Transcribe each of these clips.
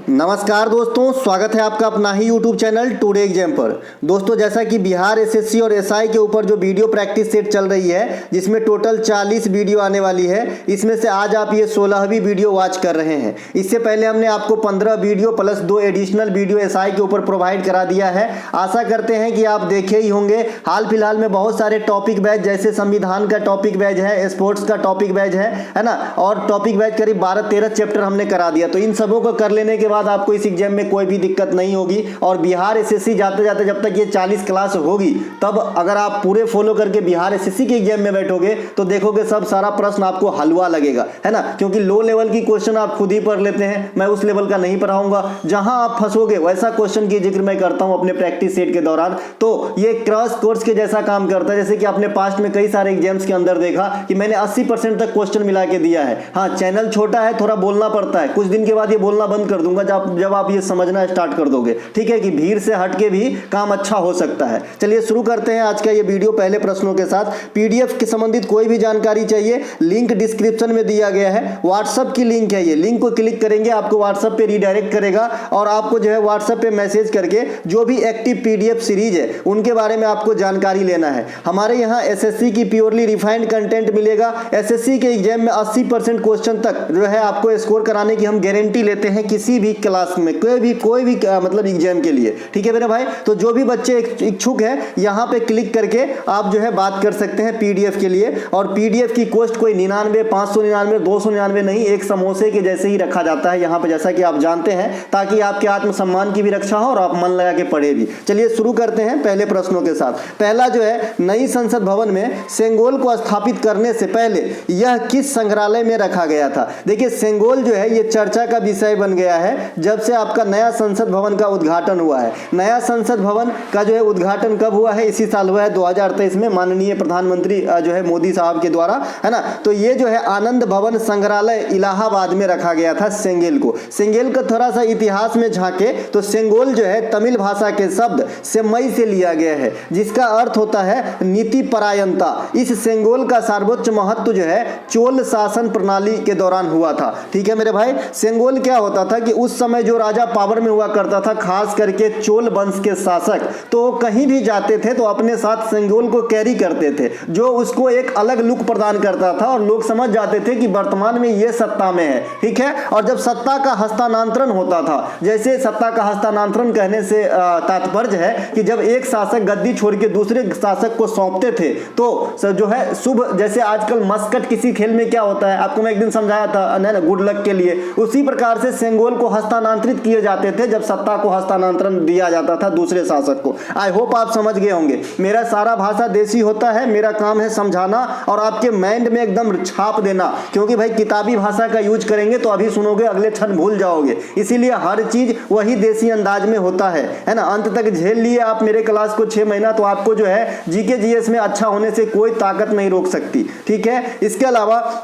नमस्कार दोस्तों, स्वागत है आपका अपना ही YouTube चैनल टुडे एग्जाम पर। दोस्तों, जैसा कि बिहार एसएससी और एसआई के ऊपर जो वीडियो प्रैक्टिस सेट चल रही है, जिसमें टोटल 40 वीडियो आने वाली है, इसमें से आज आप ये 16वीं वीडियो वॉच कर रहे हैं। इससे पहले हमने आपको 15 video plus 2 additional video SI के ऊपर प्रोवाइड करा दिया है। आशा करते हैं कि आप देखे ही होंगे। हाल फिलहाल में बहुत सारे टॉपिक बैच, जैसे संविधान का टॉपिक बैच है, स्पोर्ट्स का टॉपिक बैच है ना, और टॉपिक बैच करीब 12-13 चैप्टर हमने करा दिया। तो इन सबों को कर लेने के बाद आपको इस एग्जाम में कोई भी दिक्कत नहीं होगी। और बिहार एसएससी जाते जाते जब तक ये 40 क्लास होगी, तब अगर आप पूरे फॉलो करके बिहार एसएससी के एग्जाम में बैठोगे तो देखोगे सब सारा प्रश्न आपको हलवा लगेगा, है ना। क्योंकि लो लेवल की क्वेश्चन आप खुद ही पढ़ लेते हैं, मैं उस लेवल का नहीं पढ़ाऊंगा। जहां आप फंसोगे वैसा क्वेश्चन की जिक्र मैं करता हूं अपने प्रैक्टिस सेट के दौरान। तो ये क्रॉस कोर्स के जैसा काम करता है। जैसे कि आपने पास्ट में कई सारे एग्जाम्स के अंदर देखा कि मैंने 80% तक क्वेश्चन मिला के दिया है। हाँ, चैनल छोटा है, थोड़ा बोलना पड़ता है। कुछ दिन के बाद ये बोलना बंद कर दूंगा जब आप ये समझना स्टार्ट कर दोगे, ठीक है, कि भीड़ से हटके भी काम अच्छा हो सकता है। चलिए शुरू करते हैं आज का ये वीडियो पहले प्रश्नों के साथ। पीडीएफ के संबंधित कोई भी जानकारी चाहिए, लिंक डिस्क्रिप्शन में दिया गया है। व्हाट्सएप की लिंक है, ये लिंक को क्लिक करेंगे आपको व्हाट्सएप पे रिडायरेक्ट करेगा और आपको जो है व्हाट्सएप पे मैसेज करके जो भी एक्टिव पीडीएफ सीरीज है उनके बारे में आपको जानकारी लेना है। हमारे यहाँ एसएससी की प्योरली रिफाइंड कंटेंट मिलेगा। एसएससी के एग्जाम में 80% क्वेश्चन तक जो है आपको स्कोर कराने की हम गारंटी लेते हैं, किसी भी क्लास में, कोई भी मतलब एग्जाम के लिए, ठीक है मेरे भाई। तो जो भी बच्चे इच्छुक है, यहाँ पे क्लिक करके आप जो है बात कर सकते हैं पीडीएफ के लिए। और पीडीएफ की कॉस्ट कोई 99, 599, 299 नहीं, एक समोसे के जैसे ही रखा जाता है यहाँ पे, जैसा कि आप जानते हैं, ताकि आपके आत्मसम्मान की भी रक्षा हो और आप मन लगा के पढ़े भी। चलिए शुरू करते हैं पहले प्रश्नों के साथ। पहला जो है, नई संसद भवन में सेंगोल को स्थापित करने से पहले यह किस संग्रहालय में रखा गया था। देखिए, सेंगोल जो है ये चर्चा का विषय बन गया है जब से आपका नया संसद भवन का उद्घाटन हुआ है। नया संसद भवन का जो है उद्घाटन कब हुआ है? इसी साल हुआ है 2023 में, माननीय प्रधानमंत्री जो है मोदी साहब के द्वारा, है ना। तो ये जो है आनंद भवन संग्रहालय इलाहाबाद में रखा गया था सेंगेल को। सेंगेल का थोड़ा सा इतिहास में झांके तो सेंगोल जो है तमिल भाषा के शब्द सेमई से लिया गया है, जिसका अर्थ होता है नीति परायणता। इस सेंगोल का सर्वोच्च महत्व जो है चोल शासन प्रणाली के दौरान हुआ था, ठीक है मेरे भाई। सेंगोल क्या होता था कि उस समय जो राजा पावर में हुआ करता था, खास करके चोल वंश के शासक, तो कहीं भी जाते थे तो अपने साथ सेंगोल को कैरी करते थे, जो उसको एक अलग लुक प्रदान करता था और लोग समझ जाते थे कि वर्तमान में ये सत्ता में है, ठीक है। और जब सत्ता का हस्तांतरण होता था, जैसे सत्ता का हस्तांतरण कहने से तात्पर्य है कि जब एक शासक गद्दी छोड़ के दूसरे शासक को सौंपते थे, तो जो है शुभ, जैसे आजकल मस्कट किसी खेल में क्या होता है, आपको मैं एक दिन समझाया था ना, गुड लक के लिए, उसी प्रकार से सेंगोल को हस्तांतरित किए जाते थे जब सत्ता को हस्तांतरण दिया जाता था दूसरे शासक को। आई होप आप समझ गए होंगे। मेरा सारा भाषा देसी होता है, मेरा काम है समझाना और आपके माइंड में एकदम छाप देना, क्योंकि भाई किताबी भाषा का यूज करेंगे तो अभी सुनोगे, अगले क्षण भूल जाओगे। इसीलिए हर चीज वही देसी अंदाज में होता है ना। अंत तक झेल लिए आप मेरे क्लास को 6 महीना, तो आपको जो है जीके जीएस में अच्छा होने से कोई ताकत नहीं रोक सकती, ठीक है। इसके अलावा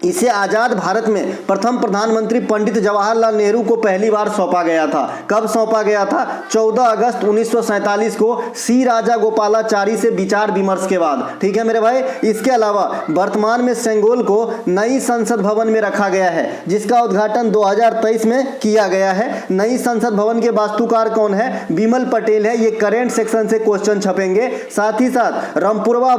इसे आजाद भारत में प्रथम प्रधानमंत्री पंडित जवाहरलाल नेहरू को पहली बार सौंपा गया था। कब सौंपा गया था? 14 अगस्त 1947 को सी राजा गोपालाचारी से विचार विमर्श के बाद, ठीक है मेरे भाई। इसके अलावा वर्तमान में सेंगोल को नई संसद भवन में रखा गया है, जिसका उद्घाटन 2023 में किया गया है। नई संसद भवन के वास्तुकार कौन है? विमल पटेल है। ये करेंट सेक्शन से क्वेश्चन छपेंगे। साथ ही साथ रामपुरवा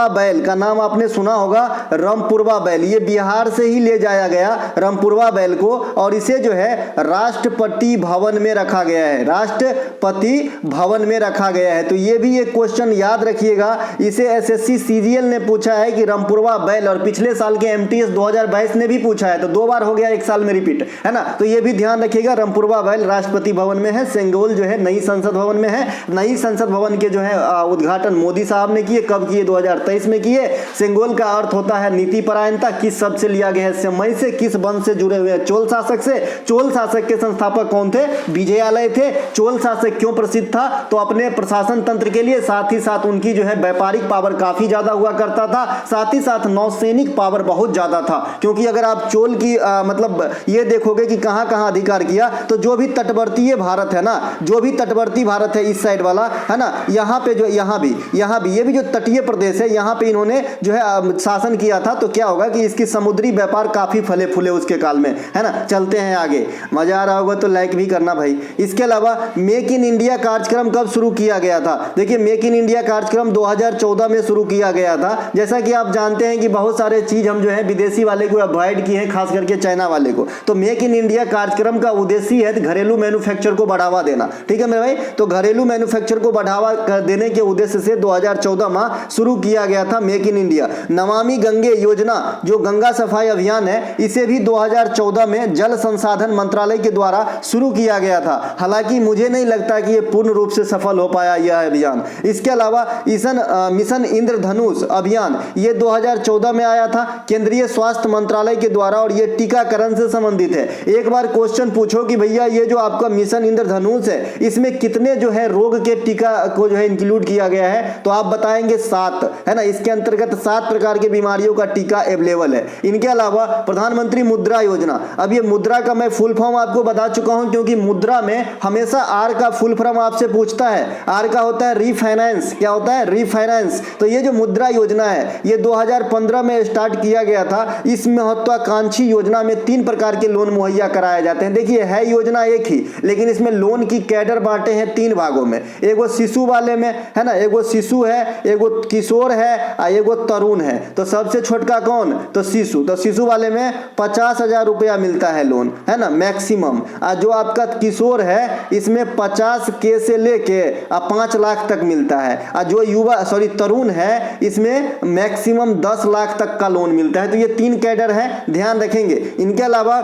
बैल का नाम आपने सुना होगा। रामपुरवा बैल, ये बिहार से ही ले जाया गया रामपुरवा बैल को, और इसे जो है राष्ट्रपति भवन में रखा गया है। राष्ट्रपति भवन में रखा गया है। तो ये भी एक क्वेश्चन याद रखिएगा, इसे एसएससी सीजीएल ने पूछा है कि रामपुरवा बैल, और पिछले साल के एमटीएस 2022 ने भी पूछा है, तो 2 बार हो गया, 1 साल में रिपीट, है ना। तो ये भी ध्यान रखिएगा, रामपुरवा बैल राष्ट्रपति भवन में है, सेंगोल जो है नई संसद भवन में है। नई संसद भवन के जो है उद्घाटन मोदी साहब ने किए। कब किए? 2023 में किए। सेंगोल का अर्थ होता है नीति परायणता। किस शब्द से लिया गया है? सेमई से। किस वंश से जुड़े हुए हैं? चोल शासक से। चोल शासक के संस्थापक कौन थे? विजयालय थे। चोल शासक क्यों प्रसिद्ध था? तो अपने प्रशासन तंत्र के लिए, साथ ही साथ उनकी जो है व्यापारिक पावर काफी ज्यादा हुआ करता था, साथ ही साथ नौसैनिक पावर बहुत ज्यादा था। क्योंकि अगर आप चोल की मतलब ये देखोगे कि कहां कहां अधिकार किया, तो जो भी तटवर्तीय भारत है ना, जो भी तटवर्ती भारत है इस साइड वाला, है ना, यहाँ पे जो यहाँ भी ये भी जो तटीय प्रदेश है, यहाँ पे इन्होंने जो है शासन किया था। तो क्या क्या होगा कि इसकी समुद्री व्यापार काफी फले फूले उसके काल में, है ना। चलते हैं आगे, मजा आ रहा होगा तो लाइक भी करना भाई। इसके अलावा मेक इन इंडिया कार्यक्रम कब शुरू किया गया था? देखिए मेक इन इंडिया कार्यक्रम 2014 में शुरू किया गया था। जैसा कि आप जानते हैं कि बहुत सारे चीज हम जो है विदेशी वाले को अवॉइड किए हैं, खास करके चाइना वाले को। तो मेक इन इंडिया कार्यक्रम का उद्देश्य है घरेलू मैन्युफैक्चर को बढ़ावा देना, ठीक है मेरे भाई। तो घरेलू मैन्युफैक्चर को बढ़ावा देने के उद्देश्य से 2014 में शुरू किया गया था make in India. Namami Gange योजना जो गंगा सफाई अभियान है, इसे भी 2014 में जल संसाधन मंत्रालय के द्वारा शुरू किया गया था। हालांकि मुझे नहीं लगता कि यह पूर्ण रूप से सफल हो पाया यह अभियान। इसके अलावा मिशन इंद्रधनुष अभियान ये 2014 में आया था केंद्रीय स्वास्थ्य मंत्रालय के द्वारा, और ये टीकाकरण से संबंधित है। एक बार क्वेश्चन पूछो कि भैया ये जो आपका मिशन इंद्रधनुष है, इसमें कितने जो है रोग के टीका को जो है इंक्लूड किया गया है, तो आप बताएंगे 7, है ना। इसके अंतर्गत 7 प्रकार की बीमारियों का टीका अवेलेबल है। इनके अलावा प्रधानमंत्री मुद्रा योजना, अब ये मुद्रा का मैं फुल फॉर्म आपको बता चुका हूं, क्योंकि मुद्रा में हमेशा आर का फुल फॉर्म आपसे पूछता है। आर का होता है रीफाइनेंस। क्या होता है? रीफाइनेंस। तो ये जो मुद्रा योजना है ये 2015 में स्टार्ट किया गया था। इस महत्वाकांक्षी योजना में 3 प्रकार के लोन मुहैया कराए जाते हैं। देखिए है योजना एक ही, लेकिन इसमें लोन की कैडर बांटे हैं 3 भागों में। एक वो शिशु वाले में, है ना, एक वो शिशु है, एक वो किशोर है और एक वो तरुण है। तो सबसे छोटका कौन? तो शिशु। तो शिशु वाले में 50,000 रुपया मिलता है लोन, है ना, मैक्सिमम। और जो आपका किशोर है इसमें 50K से लेके 5 लाख तक मिलता है। और जो तरुण है इसमें मैक्सिमम 10 लाख तक का लोन मिलता है। तो ये 3 कैडर है, ध्यान रखेंगे। इनके अलावा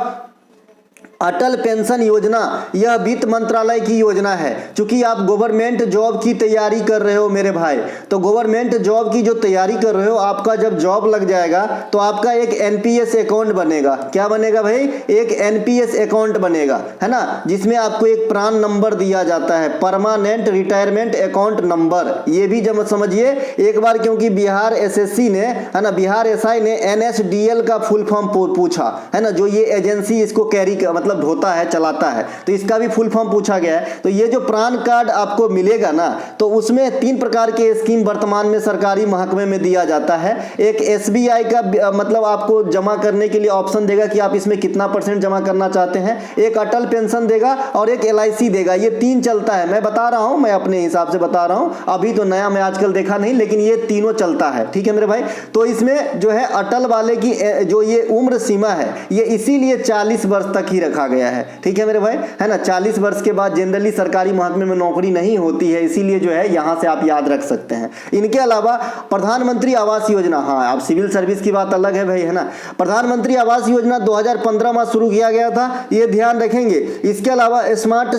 अटल पेंशन योजना, यह वित्त मंत्रालय की योजना है। चूंकि आप गवर्नमेंट जॉब की तैयारी कर रहे हो मेरे भाई, तो गवर्नमेंट जॉब की जो तैयारी कर रहे हो, आपका जब जॉब लग जाएगा तो आपका एक एनपीएस अकाउंट बनेगा। क्या बनेगा भाई? एक एनपीएस अकाउंट बनेगा, है ना, जिसमें आपको एक प्रान नंबर दिया जाता है, परमानेंट रिटायरमेंट अकाउंट नंबर। ये भी जब समझिए एक बार, क्योंकि बिहार एसएससी ने, है ना, बिहार एसआई ने एनएसडीएल का फुल फॉर्म पूछा, है ना, जो ये एजेंसी इसको कैरी मतलब होता है, चलाता है, तो इसका भी फुल फॉर्म पूछा गया है। तो ये जो प्रान कार्ड आपको मिलेगा ना, तो उसमें 3 प्रकार के स्कीम वर्तमान में सरकारी महकमे में दिया जाता है। एक एसबीआई का मतलब आपको जमा करने के लिए ऑप्शन देगा कि आप इसमें कितना % जमा करना चाहते हैं। एक अटल पेंशन देगा और एक एलआईसी देगा। ये 3 चलता है, मैं बता रहा हूं, मैं अपने हिसाब से बता रहा हूं, अभी तो नया मैं आजकल देखा नहीं, लेकिन ये तीनों चलता है, ठीक है मेरे भाई। तो इसमें जो है अटल वाले की जो ये उम्र सीमा है, ये इसीलिए 40 वर्ष तक ही रखा गया है, ठीक है मेरे भाई, है ना। 40 वर्ष के बाद जनरली सरकारी महकमे में नौकरी नहीं होती है, इसीलिए जो है यहां से आप याद रख सकते हैं। इनके अलावा प्रधानमंत्री आवास योजना, हाँ आप सिविल सर्विस की बात अलग है भाई, है ना। प्रधानमंत्री आवास योजना 2015 में शुरू किया गया था, ये ध्यान रखेंगे। इसके अलावा स्मार्ट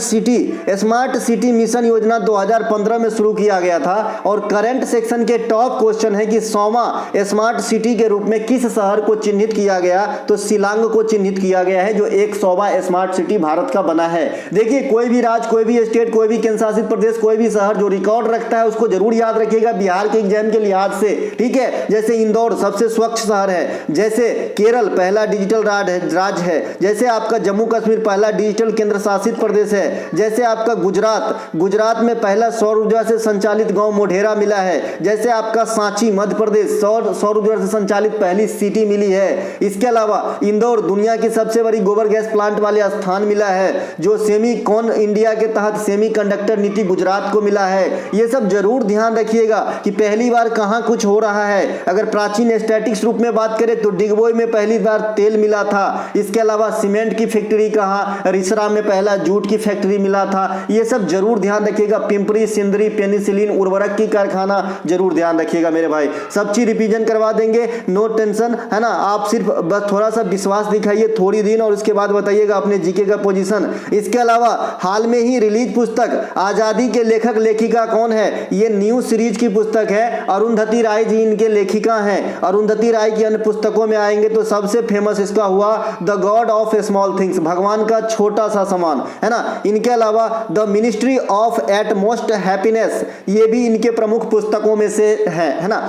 सिटी मिशन योजना 2015 में शुरू किया गया था। और करंट सेक्शन के टॉप क्वेश्चन है कि 100वां स्मार्ट सिटी के रूप में किस शहर को चिन्हित किया गया? तो शिलांग को चिन्हित किया गया है, जो 100वां स्मार्ट सिटी भारत का बना है। देखिए कोई भी राज्य, कोई भी स्टेट, कोई भी केंद्र शासित प्रदेश, कोई भी शहर जो रिकॉर्ड रखता है उसको जरूर याद रखिएगा बिहार के एग्जाम के लिहाज से, ठीक है। जैसे इंदौर सबसे स्वच्छ शहर है, जैसे केरल पहला डिजिटल राज्य है, जैसे आपका जम्मू कश्मीर पहला डिजिटल केंद्र शासित प्रदेश है, जैसे आपका गुजरात में पहला सौर ऊर्जा से संचालित गांव मोढेरा मिला है, जैसे आपका सांची मध्य प्रदेश सौर ऊर्जा से संचालित पहली सिटी मिली है। इसके अलावा इंदौर दुनिया की सबसे बड़ी गोबर गैस प्लांट वाले स्थान मिला है, जो सेमीकॉन इंडिया के तहत सेमीकंडक्टर नीति गुजरात को मिला है। ये सब जरूर ध्यान रखिएगा कि पहली बार कहां कुछ हो रहा है। अगर प्राचीन स्टैटिक्स रूप में बात करें तो डिगबोई में पहली बार तेल मिला था। इसके अलावा सीमेंट की फैक्ट्री कहां? रिसरा में पहला जूट की फैक्ट्री मिला था। ये सब जरूर ध्यान रखिएगा। पिंपरी सिंदरी पेनिसिलिन उर्वरक की कारखाना जरूर ध्यान रखिएगा मेरे भाई। सब चीज रिवीजन करवा देंगे, नो टेंशन, है ना। आप सिर्फ बस थोड़ा सा विश्वास दिखाइए थोड़ी दिन, और उसके बाद बताइएगा अपने जीके का पोजीशन। इसके अलावा हाल में ही रिलीज पुस्तक आजादी के लेखक लेखिका कौन है? ये न्यू सीरीज की पुस्तक है, अरुंधति राय जी इनके लेखिका हैं। अरुंधति राय की अन्य पुस्तकों में आएंगे तो सबसे फेमस इसका हुआ the god of small things, भगवान का छोटा सा सामान, है ना। इनके अलावा the ministry of utmost happiness, ये भी इनके प्रमुख पुस्तकों में से है ना।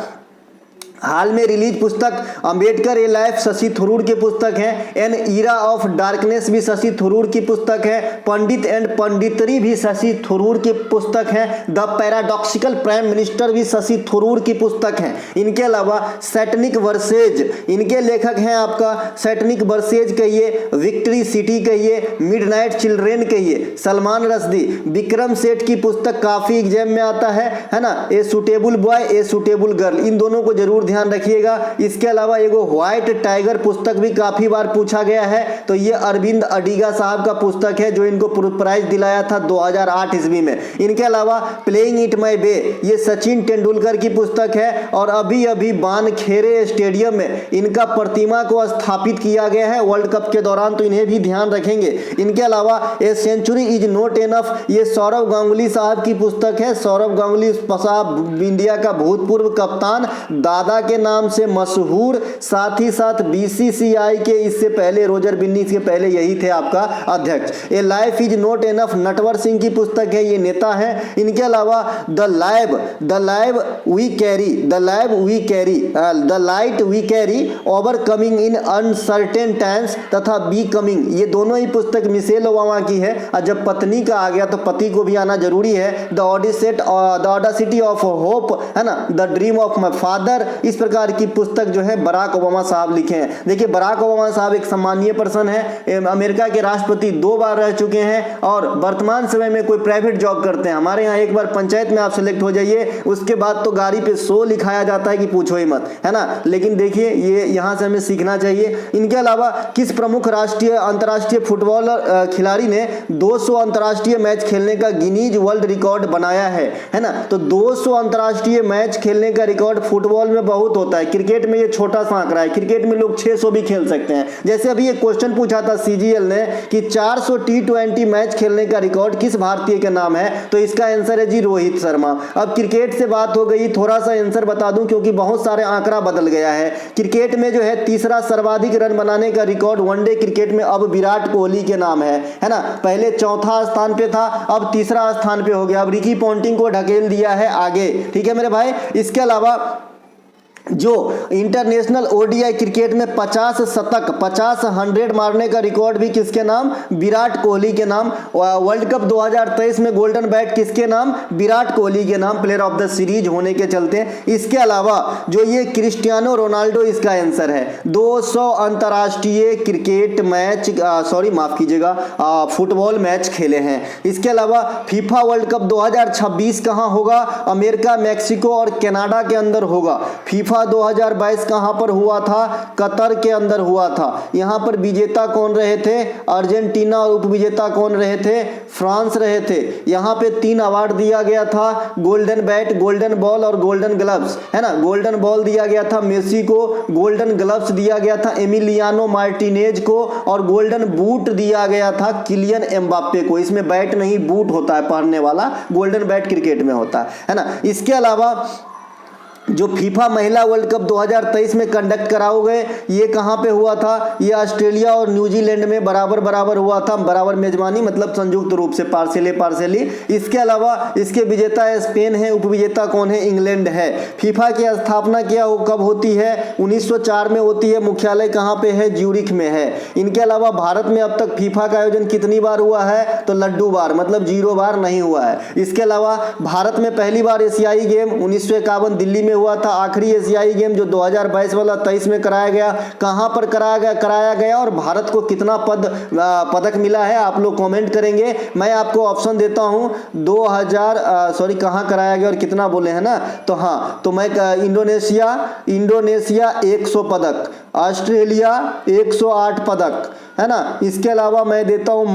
हाल में रिलीज पुस्तक अंबेडकर ए लाइफ शशि थरूर की पुस्तक है। एन ईरा ऑफ डार्कनेस भी शशि थरूर की पुस्तक है। पंडित एंड पंडितरी भी शशि थरूर की पुस्तक है। द पैराडॉक्सिकल प्राइम मिनिस्टर भी शशि थरूर की पुस्तक है। इनके अलावा सैटनिक वर्सेज, इनके लेखक हैं आपका सैटनिक वर्सेज कहिए, विक्ट्री सिटी कहिए, मिडनाइट चिल्ड्रेन कहिए, सलमान रश्दी। विक्रम सेठ की पुस्तक काफी एग्जाम में आता है ना, a suitable boy a suitable girl, इन दोनों को जरूर ध्यान रखिएगा। इसके अलावा एगो व्हाइट टाइगर पुस्तक भी काफी बार पूछा गया है, तो ये अरविंद अडिगा साहब का पुस्तक है जो इनको प्राइज दिलाया था 2008 ईस्वी में। इनके अलावा प्लेइंग इट माय वे, ये सचिन तेंदुलकर की पुस्तक है और अभी अभी बानखेड़े स्टेडियम में इनका प्रतिमा को स्थापित किया गया है वर्ल्ड कप के दौरान, तो इन्हें भी ध्यान रखेंगे। इनके अलावा a century is not enough, ये सौरव गांगुली साहब की पुस्तक है। सौरव गांगुली साहब इंडिया का भूतपूर्व कप्तान, दादा के नाम से मशहूर, साथ ही साथ बीसीसीआई के इससे पहले रोजर बिन्नी के पहले यही थे आपका अध्यक्ष। A life is not enough Natwar Singh की पुस्तक है, ये नेता है। इनके अलावा the live we carry, the light we carry, overcoming in uncertain times तथा बिकमिंग, ये दोनों ही पुस्तक मिशेल ओबामा की है। और जब पत्नी का आ गया तो पति को भी आना जरूरी है। द ऑडेसिटी ऑफ होप है ना, the dream of my father, इस प्रकार की पुस्तक जो है बराक ओबामा साहब लिखे हैं। देखिए बराक ओबामा साहब एक सम्मानीय पर्सन है, अमेरिका के राष्ट्रपति 2 बार रह चुके हैं और वर्तमान समय में कोई प्राइवेट जॉब करते हैं। हमारे यहाँ एक बार पंचायत में आप सेलेक्ट हो जाइए, उसके बाद तो गाड़ी पे 100 लिखाया जाता है कि पूछो ही मत, है ना। लेकिन देखिए ये यहाँ से हमें सीखना चाहिए। इनके अलावा किस प्रमुख राष्ट्रीय अंतर्राष्ट्रीय फुटबॉल खिलाड़ी ने 200 अंतर्राष्ट्रीय मैच खेलने का गिनीज वर्ल्ड रिकॉर्ड बनाया है ना। तो 200 अंतर्राष्ट्रीय मैच खेलने का रिकॉर्ड फुटबॉल में बहुत होता है, क्रिकेट में ये छोटा सा आंकड़ा है। क्रिकेट में लोग 600 भी खेल सकते हैं। जैसे अभी एक क्वेश्चन पूछा था सीजीएल ने कि 400 T20 मैच खेलने का रिकॉर्ड किस भारतीय के नाम है, तो इसका आंसर है जी रोहित शर्मा। अब क्रिकेट से बात हो गई, थोड़ा सा आंसर बता दूं क्योंकि बहुत सारे आंकड़ा बदल गया है। क्रिकेट में जो है तीसरा सर्वाधिक रन बनाने का रिकॉर्ड वनडे क्रिकेट में अब विराट कोहली के नाम है ना। पहले चौथा स्थान पे था, अब तीसरा स्थान पे हो गया। अब रिकी पॉन्टिंग को ढकेल दिया है आगे, ठीक है मेरे भाई। इसके अलावा जो इंटरनेशनल ओडीआई क्रिकेट में 50 शतक 50 100 मारने का रिकॉर्ड भी किसके नाम, विराट कोहली के नाम। वर्ल्ड कप 2023 में गोल्डन बैट किसके नाम, विराट कोहली के नाम, प्लेयर ऑफ द सीरीज होने के चलते। इसके अलावा जो ये क्रिस्टियानो रोनाल्डो, इसका आंसर है 200 अंतर्राष्ट्रीय क्रिकेट मैच, माफ कीजिएगा, फुटबॉल मैच खेले हैं। इसके अलावा फीफा वर्ल्ड कप 2026 कहां होगा, अमेरिका, मैक्सिको और कनाडा के अंदर होगा। फीफा 2022 कहां पर हुआ था, कतर के अंदर हुआ था। यहां पर विजेता कौन रहे थे, अर्जेंटीना, और उपविजेता कौन रहे थे, फ्रांस रहे थे। यहां पे 3 अवार्ड दिया गया था, गोल्डन बैट, गोल्डन बॉल और गोल्डन ग्लव्स, है ना। गोल्डन बॉल दिया गया था मेसी को, गोल्डन ग्लव्स दिया गया था एमिलियानो मार्टिनेज को, और गोल्डन बूट दिया गया था किलियन एम्बाप्पे को। इसमें बैट नहीं बूट होता है पहनने वाला, गोल्डन बैट क्रिकेट में होता है ना। इसके अलावा जो फीफा महिला वर्ल्ड कप 2023 में कंडक्ट कराओगे, ये कहां पे हुआ था, ये ऑस्ट्रेलिया और न्यूजीलैंड में बराबर हुआ था, बराबर मेजबानी मतलब संयुक्त रूप से, पार्शियली। इसके अलावा इसके विजेता स्पेन है, उपविजेता कौन है, इंग्लैंड है। फीफा की स्थापना क्या कब होती है, 1904 में होती है। मुख्यालय कहां पे है, ज्यूरिख में है। इनके अलावा भारत में अब तक फीफा का आयोजन कितनी बार हुआ है, तो लड्डू बार, मतलब 0 बार नहीं हुआ है। इसके अलावा भारत में पहली बार एशियाई गेम 1951 दिल्ली में हुआ था। आखिरी एशियाई गेम जो 2022 वाला 23 में कराया गया, कहां पर कराया गया और भारत को कितना पदक मिला है, आप लोग कमेंट करेंगे। मैं आपको ऑप्शन देता हूं, 2000 कहां कराया गया और कितना बोले हैं ना, तो हाँ, तो मैं इंडोनेशिया 100 पदक, ऑस्ट्रेलिया 108 पदक, है ना। इसके अलावा मैं देता हूं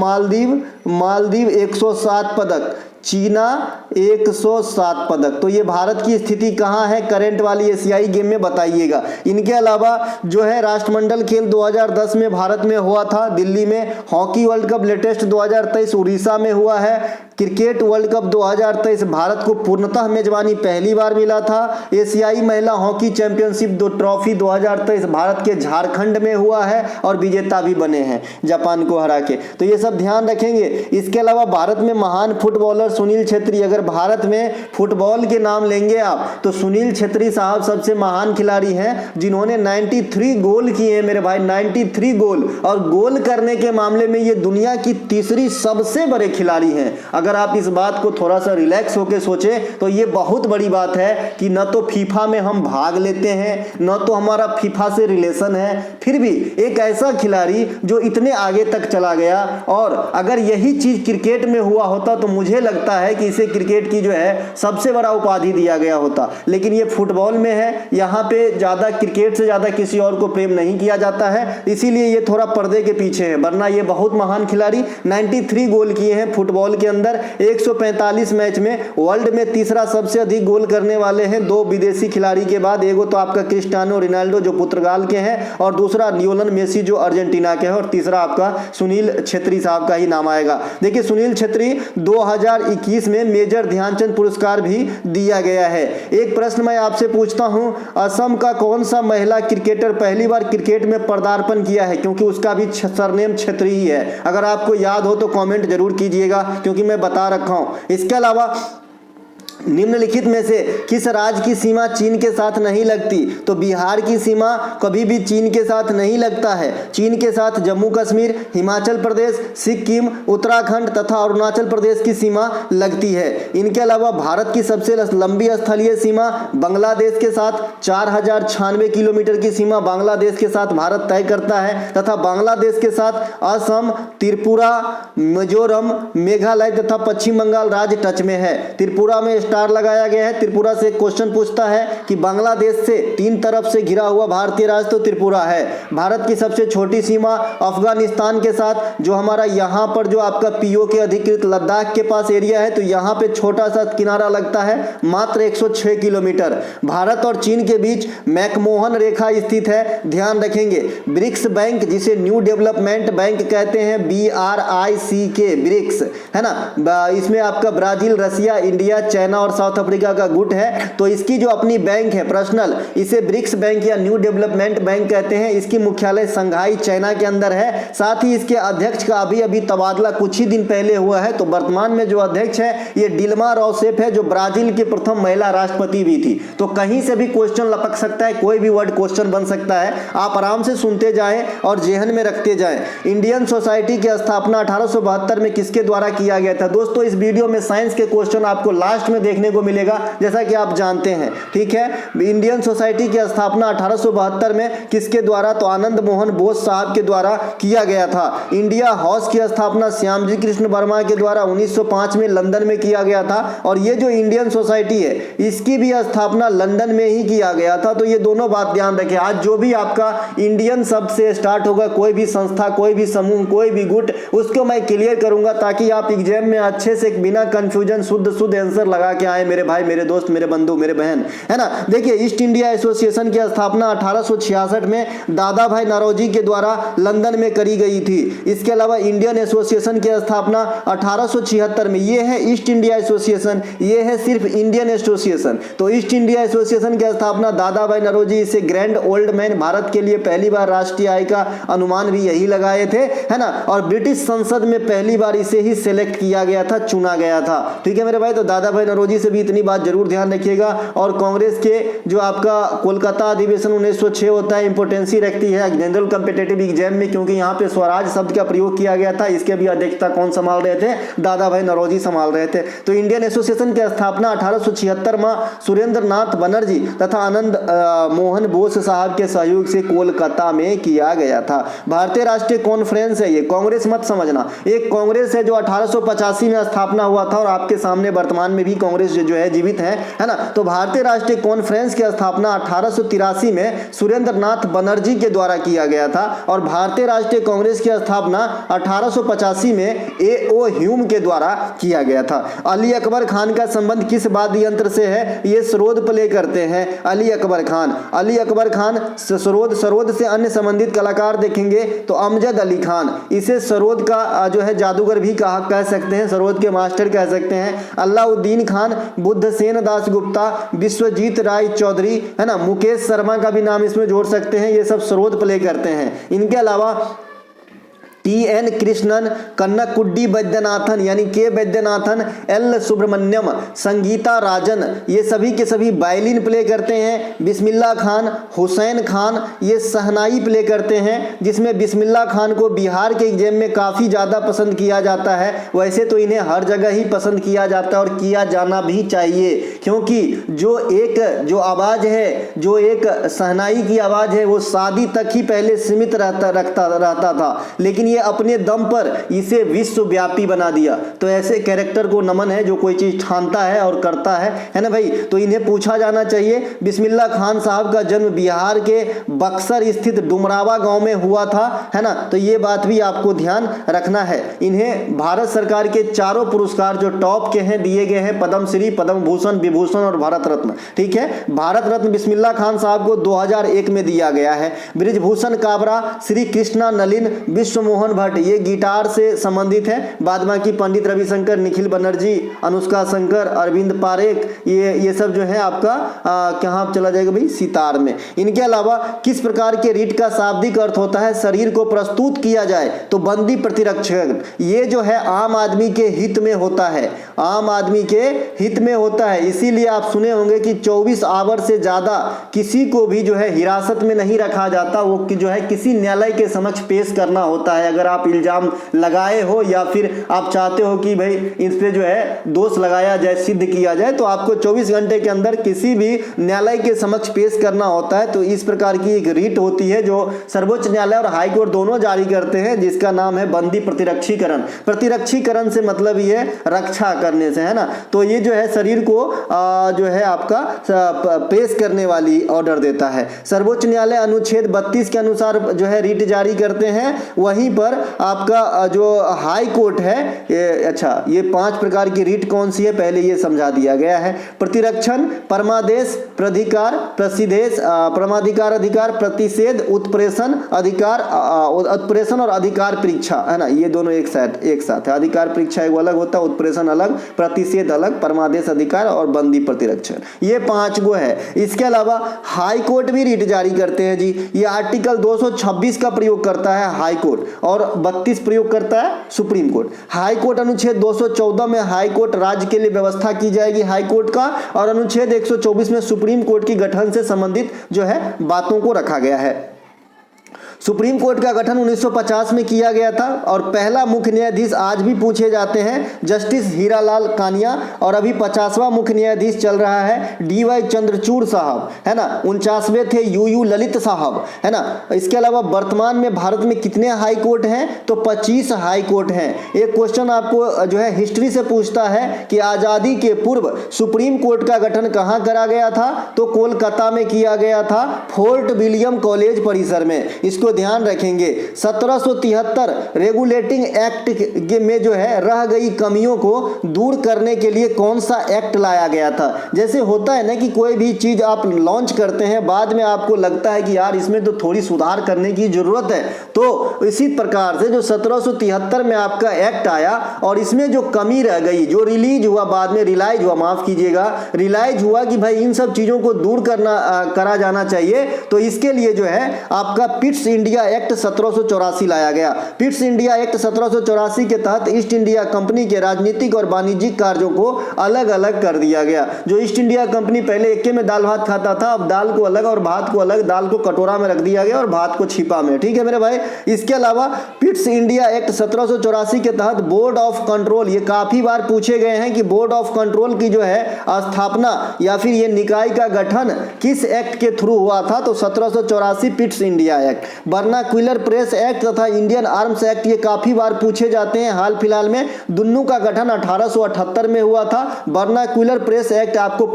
मालदीव 107 पदक, चीना 107 पदक। तो ये भारत की स्थिति कहां है करंट वाली एशियाई गेम में, बताइएगा। इनके अलावा जो है राष्ट्रमंडल खेल 2010 में भारत में हुआ था, दिल्ली में। Hockey world cup latest 2023 Orissa में हुआ है। क्रिकेट वर्ल्ड कप 2023 भारत को पूर्णतः मेजबानी पहली बार मिला था। एशियाई महिला हॉकी चैंपियनशिप ट्रॉफी 2023 भारत के झारखंड में हुआ है और विजेता भी बने हैं जापान को हरा के। तो ये सब ध्यान रखेंगे। इसके अलावा भारत में महान फुटबॉलर्स सुनील छेत्री। अगर भारत में फुटबॉल के नाम लेंगे आप तो सुनील छेत्री साहब सबसे महान खिलाड़ी हैं, जिन्होंने 93 गोल किए हैं मेरे भाई, 93 गोल। और गोल करने के मामले में ये दुनिया की तीसरी सबसे बड़े खिलाड़ी हैं। अगर आप इस बात को थोड़ा सा रिलैक्स होकर सोचे तो ये बहुत बड़ी बात है कि न तो फीफा में हम भाग लेते हैं, न तो हमारा फीफा से रिलेशन है, फिर भी एक ऐसा खिलाड़ी जो इतने आगे तक चला गया। और अगर यही चीज क्रिकेट में हुआ होता तो मुझे लगता है कि इसे क्रिकेट की जो है सबसे बड़ा उपाधि दिया गया होता। लेकिन ये फुटबॉल में है, यहाँ पे ज्यादा क्रिकेट से ज्यादा किसी और को प्रेम नहीं किया जाता है, इसीलिए ये थोड़ा पर्दे के पीछे है। वरना ये बहुत महान खिलाड़ी, 93 गोल किए हैं फुटबॉल के अंदर 145 मैच में। वर्ल्ड में तीसरा सबसे अधिक गोल करने वाले हैं 2 विदेशी खिलाड़ी के बाद। एगो तो आपका क्रिस्टियानो रोनाल्डो जो पुर्तगाल के हैं, और दूसरा लियोनेल मेसी जो अर्जेंटीना के हैं, और तीसरा आपका सुनील छेत्री साहब का ही नाम आएगा। देखिए सुनील छेत्री 2021 में मेजर ध्यानचंद पुरस्कार भी दिया गया है। एक प्रश्न मैं आपसे पूछता हूं, असम का कौन सा महिला क्रिकेटर पहली बार क्रिकेट में पदार्पण किया है? क्योंकि उसका भी सरनेम छेत्री ही है। अगर आपको याद हो तो कमेंट जरूर कीजिएगा, क्योंकि मैं बता रखा हूं। इसके अलावा निम्नलिखित में से किस राज्य की सीमा चीन के साथ नहीं लगती? तो बिहार की सीमा कभी भी चीन के साथ नहीं लगता है। चीन के साथ जम्मू कश्मीर, हिमाचल प्रदेश, सिक्किम, उत्तराखंड तथा अरुणाचल प्रदेश की सीमा लगती है। इनके अलावा भारत की सबसे लंबी स्थलीय सीमा बांग्लादेश के साथ 4096 किलोमीटर की सीमा बांग्लादेश के साथ भारत तय करता है, तथा बांग्लादेश के साथ असम, त्रिपुरा, मिजोरम, मेघालय तथा पश्चिम बंगाल राज्य टच में है। त्रिपुरा में स्टार लगाया गया है। त्रिपुरा से क्वेश्चन पूछता है कि बांग्लादेश से 3 तरफ से घिरा हुआ भारतीय राज्य तो त्रिपुरा है। भारत की सबसे छोटी सीमा अफगानिस्तान के साथ, जो हमारा यहाँ पर जो आपका पीओ के अधिकृत लद्दाख के पास एरिया है, तो यहाँ पे छोटा सा किनारा लगता है, मात्र 106 किलोमीटर। भारत और चीन के बीच मैकमोहन रेखा स्थित है, ध्यान रखेंगे। ब्रिक्स बैंक, जिसे न्यू डेवलपमेंट बैंक कहते हैं, BRICK, ब्रिक्स है ना, इसमें आपका ब्राजील, रसिया, इंडिया, चाइना और साउथ अफ्रीका का गुट है। तो इसकी जो अपनी बैंक है पर्सनल, इसे ब्रिक्स बैंक या न्यू डेवलपमेंट बैंक कहते हैं। इसकी मुख्यालय संघाई चाइना के अंदर है। साथ ही इसके अध्यक्ष का अभी तबादला कुछ ही दिन पहले हुआ है। तो वर्तमान में जो अध्यक्ष है ये डिल्मा रोसेफ है, जो ब्राजील की प्रथम महिला राष्ट्रपति भी थी। तो कहीं से भी क्वेश्चन लपक सकता है, कोई भी वर्ड क्वेश्चन बन सकता है। आप आराम से सुनते जाएं और जेहन में रखते जाएं। इंडियन सोसाइटी की स्थापना 1872 में किसके द्वारा किया गया था? दोस्तों इस वीडियो में साइंस के क्वेश्चन आपको लास्ट में देखने को मिलेगा, जैसा कि आप जानते हैं, ठीक है। इंडियन सोसाइटी की स्थापना 1872 में किसके द्वारा? तो आनंद मोहन बोस साहब के द्वारा किया गया था। इंडिया हाउस की स्थापना श्यामजी कृष्ण वर्मा के द्वारा 1905 में लंदन में किया गया था। और ये जो इंडियन सोसाइटी है इसकी भी स्थापना लंदन में ही किया गया था। तो ये दोनों बात ध्यान रखें। आज जो भी आपका इंडियन शब्द से स्टार्ट होगा, कोई भी संस्था, कोई भी समूह, कोई भी गुट, उसको मैं क्लियर करूंगा ताकि आप एग्जाम में अच्छे से बिना कंफ्यूजन शुद्ध आंसर लगा के आए मेरे भाई, मेरे दोस्त, मेरे बंधु, मेरे बहन, है ना। देखिए ईस्ट इंडिया एसोसिएशन की स्थापना 1866 में दादा भाई नौरोजी के द्वारा लंदन में करी गई थी। इसके अलावा इंडियन एसोसिएशन की स्थापना 1876 में, ये है ईस्ट इंडिया एसोसिएशन, ये है सिर्फ इंडियन एसोसिएशन। तो ईस्ट इंडिया एसोसिएशन की स्थापना दादा भाई नौरोजी, इसे ग्रैंड ओल्ड मैन, भारत के लिए पहली बार राष्ट्रीय आय का अनुमान भी यही लगाए थे, है ना। और ब्रिटिश संसद में पहली बार इसे ही सिलेक्ट किया गया था, चुना गया था, ठीक है मेरे भाई। तो दादा भाई नौरोजी से भी इतनी बात जरूर ध्यान रखिएगा। और कांग्रेस के जो आपका कोलकाता अधिवेशन 1906 होता है, इंपोर्टेंसी रखती है जनरल कॉम्पिटिटिव एग्जाम में, क्योंकि यहाँ पे स्वराज शब्द का प्रयोग किया गया था। इसके भी अध्यक्षता कौन संभाल रहे थे? दादा भाई नौरोजी संभाल रहे थे। तो इंडियन एसोसिएशन की स्थापना 1876 में सुरेंद्र नाथ बनर्जी तथा आनंद मोहन बोस साहब के सहयोग से कोलकाता में किया गया था। भारतीय राष्ट्रीय कॉन्फ्रेंस है, ये कांग्रेस मत समझना, एक कांग्रेस है जो 1885 में स्थापना हुआ था, और आपके सामने वर्तमान में भी कांग्रेस जो है जीवित है ना। तो भारतीय राष्ट्रीय कॉन्फ्रेंस की स्थापना 1883 में सुरेंद्र नाथ बनर्जी के द्वारा किया गया था। और भारतीय राष्ट्रीय कांग्रेस की स्थापना 1885 में A.O. ह्यूम के द्वारा किया गया था। अली अकबर खान का संबंध किस वाद्य यंत्र से है? ये सरोद प्ले करते हैं अली अकबर खान। अली अकबर खान सरोद से अन्य संबंधित कलाकार देखेंगे तो अमजद अली खान, इसे सरोद का जो है जादूगर भी कह सकते हैं, सरोद के मास्टर कह सकते हैं। अलाउद्दीन खान, बुद्धसेन दास गुप्ता, विश्वजीत राय चौधरी, है ना, मुकेश शर्मा का भी नाम इसमें जोड़ सकते हैं, ये सब सरोद प्ले करते हैं। इनके अलावा TN कृष्णन, कन्नाकुड्डी वैद्यनाथन यानी के वैद्यनाथन, L सुब्रमण्यम, संगीता राजन, ये सभी के सभी वायलिन प्ले करते हैं। बिस्मिल्लाह खान, हुसैन खान ये शहनाई प्ले करते हैं, जिसमें बिस्मिल्लाह खान को बिहार के एग्जाम में काफ़ी ज़्यादा पसंद किया जाता है। वैसे तो इन्हें हर जगह ही पसंद किया जाता है और किया जाना भी चाहिए, क्योंकि जो आवाज़ है, जो एक शहनाई की आवाज़ है, वो शादी तक ही पहले सीमित रहता था, लेकिन ये अपने दम पर इसे विश्वव्यापी बना दिया। तो ऐसे कैरेक्टर को नमन है जो कोई चीज़ ठानता है और करता है ना भाई। तो इन्हें पूछा जाना चाहिए। बिस्मिल्लाह खान साहब का जन्म बिहार के बक्सर स्थित डुमरावा गांव में हुआ था, है ना। तो ये बात भी आपको ध्यान रखना है। इन्हें भारत सरकार के चारों पुरस्कार जो टॉप के हैं दिए गए हैं, पद्मश्री, पद्म भूषण, विभूषण और भारत रत्न। ठीक है, भारत रत्न बिस्मिल्लाह खान साहब को 2001 में दिया गया है। बृजभूषण काबरा, श्री कृष्णा नलिन, विश्वमोहन भट्ट ये गिटार से संबंधित है। बाद बाकी पंडित रविशंकर, निखिल बनर्जी, अनुष्का शंकर, अरविंद पारेख ये सब जो है आपका कहाँ चला जाएगा भाई, सितार में। इनके अलावा किस प्रकार के रीट का शाब्दिक अर्थ होता है, शरीर को प्रस्तुत किया जाए तो बंदी प्रतिरक्षक। ये जो है आम आदमी के हित में होता है, आम आदमी के हित में होता है। इसीलिए आप सुने होंगे कि 24 आवर से ज़्यादा किसी को भी जो है हिरासत में नहीं रखा जाता, वो जो है किसी न्यायालय के समक्ष पेश करना होता है। अगर आप इल्ज़ाम लगाए हो या फिर आप चाहते हो कि भाई इस पे जो है दोष लगाया जाए, सिद्ध किया जाए, तो आपको 24 घंटे के अंदर किसी भी न्यायालय के समक्ष पेश करना होता है। तो इस प्रकार की एक रीट होती है जो सर्वोच्च न्यायालय और हाई कोर्ट दोनों जारी करते हैं, जिसका नाम है बंदी प्रतिरक्षीकरण। प्रतिरक्षीकरण से मतलब ये रक्षा करने से, है ना। तो ये जो है शरीर को जो है आपका पेश करने वाली ऑर्डर देता है। सर्वोच्च न्यायालय अनुच्छेद 32 के अनुसार जो है रीट जारी करते हैं। वहीं पर आपका जो हाई कोर्ट है, ये 5 प्रकार की रीट कौन सी है पहले ये समझा दिया गया है। प्रतिरक्षण, परमादेश, प्राधिकार, प्रसिदेश, परमाधिकार अधिकार, प्रतिषेध, उत्प्रेषण अधिकार, उत्प्रेषण और अधिकार परीक्षा, है ना। ये दोनों एक साथ है। अधिकार परीक्षा एक अलग होता है, उत्प्रेषण अलग, प्रतिषेध अलग, परमादेश अधिकार और बंदी प्रतिरक्षण, ये 5 गो है। इसके अलावा हाई कोर्ट भी रीट जारी करते हैं जी। ये आर्टिकल 226 का प्रयोग करता है हाई कोर्ट और 32 प्रयोग करता है सुप्रीम कोर्ट। हाई कोर्ट अनुच्छेद 214 में हाई कोर्ट राज्य के लिए व्यवस्था की जाएगी हाई कोर्ट का, और अनुच्छेद 124 में सुप्रीम कोर्ट की गठन से संबंधित जो है बातों को रखा गया है। सुप्रीम कोर्ट का गठन 1950 में किया गया था और पहला मुख्य न्यायाधीश आज भी पूछे जाते हैं जस्टिस हीरालाल कानिया, और अभी 50वां मुख्य न्यायाधीश चल रहा है DY चंद्रचूड़ साहब, है ना। 49वें थे UU ललित साहब, है ना। इसके अलावा वर्तमान में भारत में कितने हाई कोर्ट हैं, तो 25 हाई कोर्ट हैं। एक क्वेश्चन आपको जो है हिस्ट्री से पूछता है कि आज़ादी के पूर्व सुप्रीम कोर्ट का गठन कहाँ करा गया था, तो कोलकाता में किया गया था, फोर्ट विलियम कॉलेज परिसर में। इसको ध्यान रखेंगे। 1773 रेगुलेटिंग एक्ट में जो है रह गई कमियों को दूर करने के लिए कौन सा एक्ट लाया गया था। जैसे होता है ना कि कोई भी चीज आप लॉन्च करते हैं, बाद में आपको लगता है कि यार इसमें तो थोड़ी सुधार करने की जरूरत है, तो इसी प्रकार से जो 1773 में आपका एक्ट आया और इसमें जो कमी रह गई, जो रिलीज हुआ बाद में, रिलाइज हुआ, माफ कीजिएगा, रिलाइज हुआ कि भाई इन सब चीजों को दूर करा जाना चाहिए। तो इसके लिए जो है आपका पिट्स इंडिया एक्ट 1784 लाया गया। पिट्स इंडिया एक्ट 1784 के तहत ईस्ट इंडिया कंपनी के राजनीतिक और वाणिज्यिक कार्यों को अलग अलग कर दिया गया। जो ईस्ट इंडिया कंपनी पहले एके में दाल भात खाता था, अब दाल को अलग और भात को अलग, दाल को कटोरा में रख दिया गया और भात को छिपा में। ठीक है मेरे भाई। इसके अलावा पिट्स इंडिया एक्ट 1784 के तहत बोर्ड ऑफ कंट्रोल, ये काफी बार पूछे गए हैं कि बोर्ड ऑफ कंट्रोल की जो है स्थापना या फिर ये निकाय का गठन किस एक्ट के थ्रू हुआ था, तो 1784 Pitt's India act. Vernacular press act तथा इंडियन आर्म्स एक्ट ये काफी बार पूछे जाते हैं। हाल फिलहाल में दोनों का गठन 1878 में हुआ था। वर्नाक्युलर प्रेस एक्ट आपको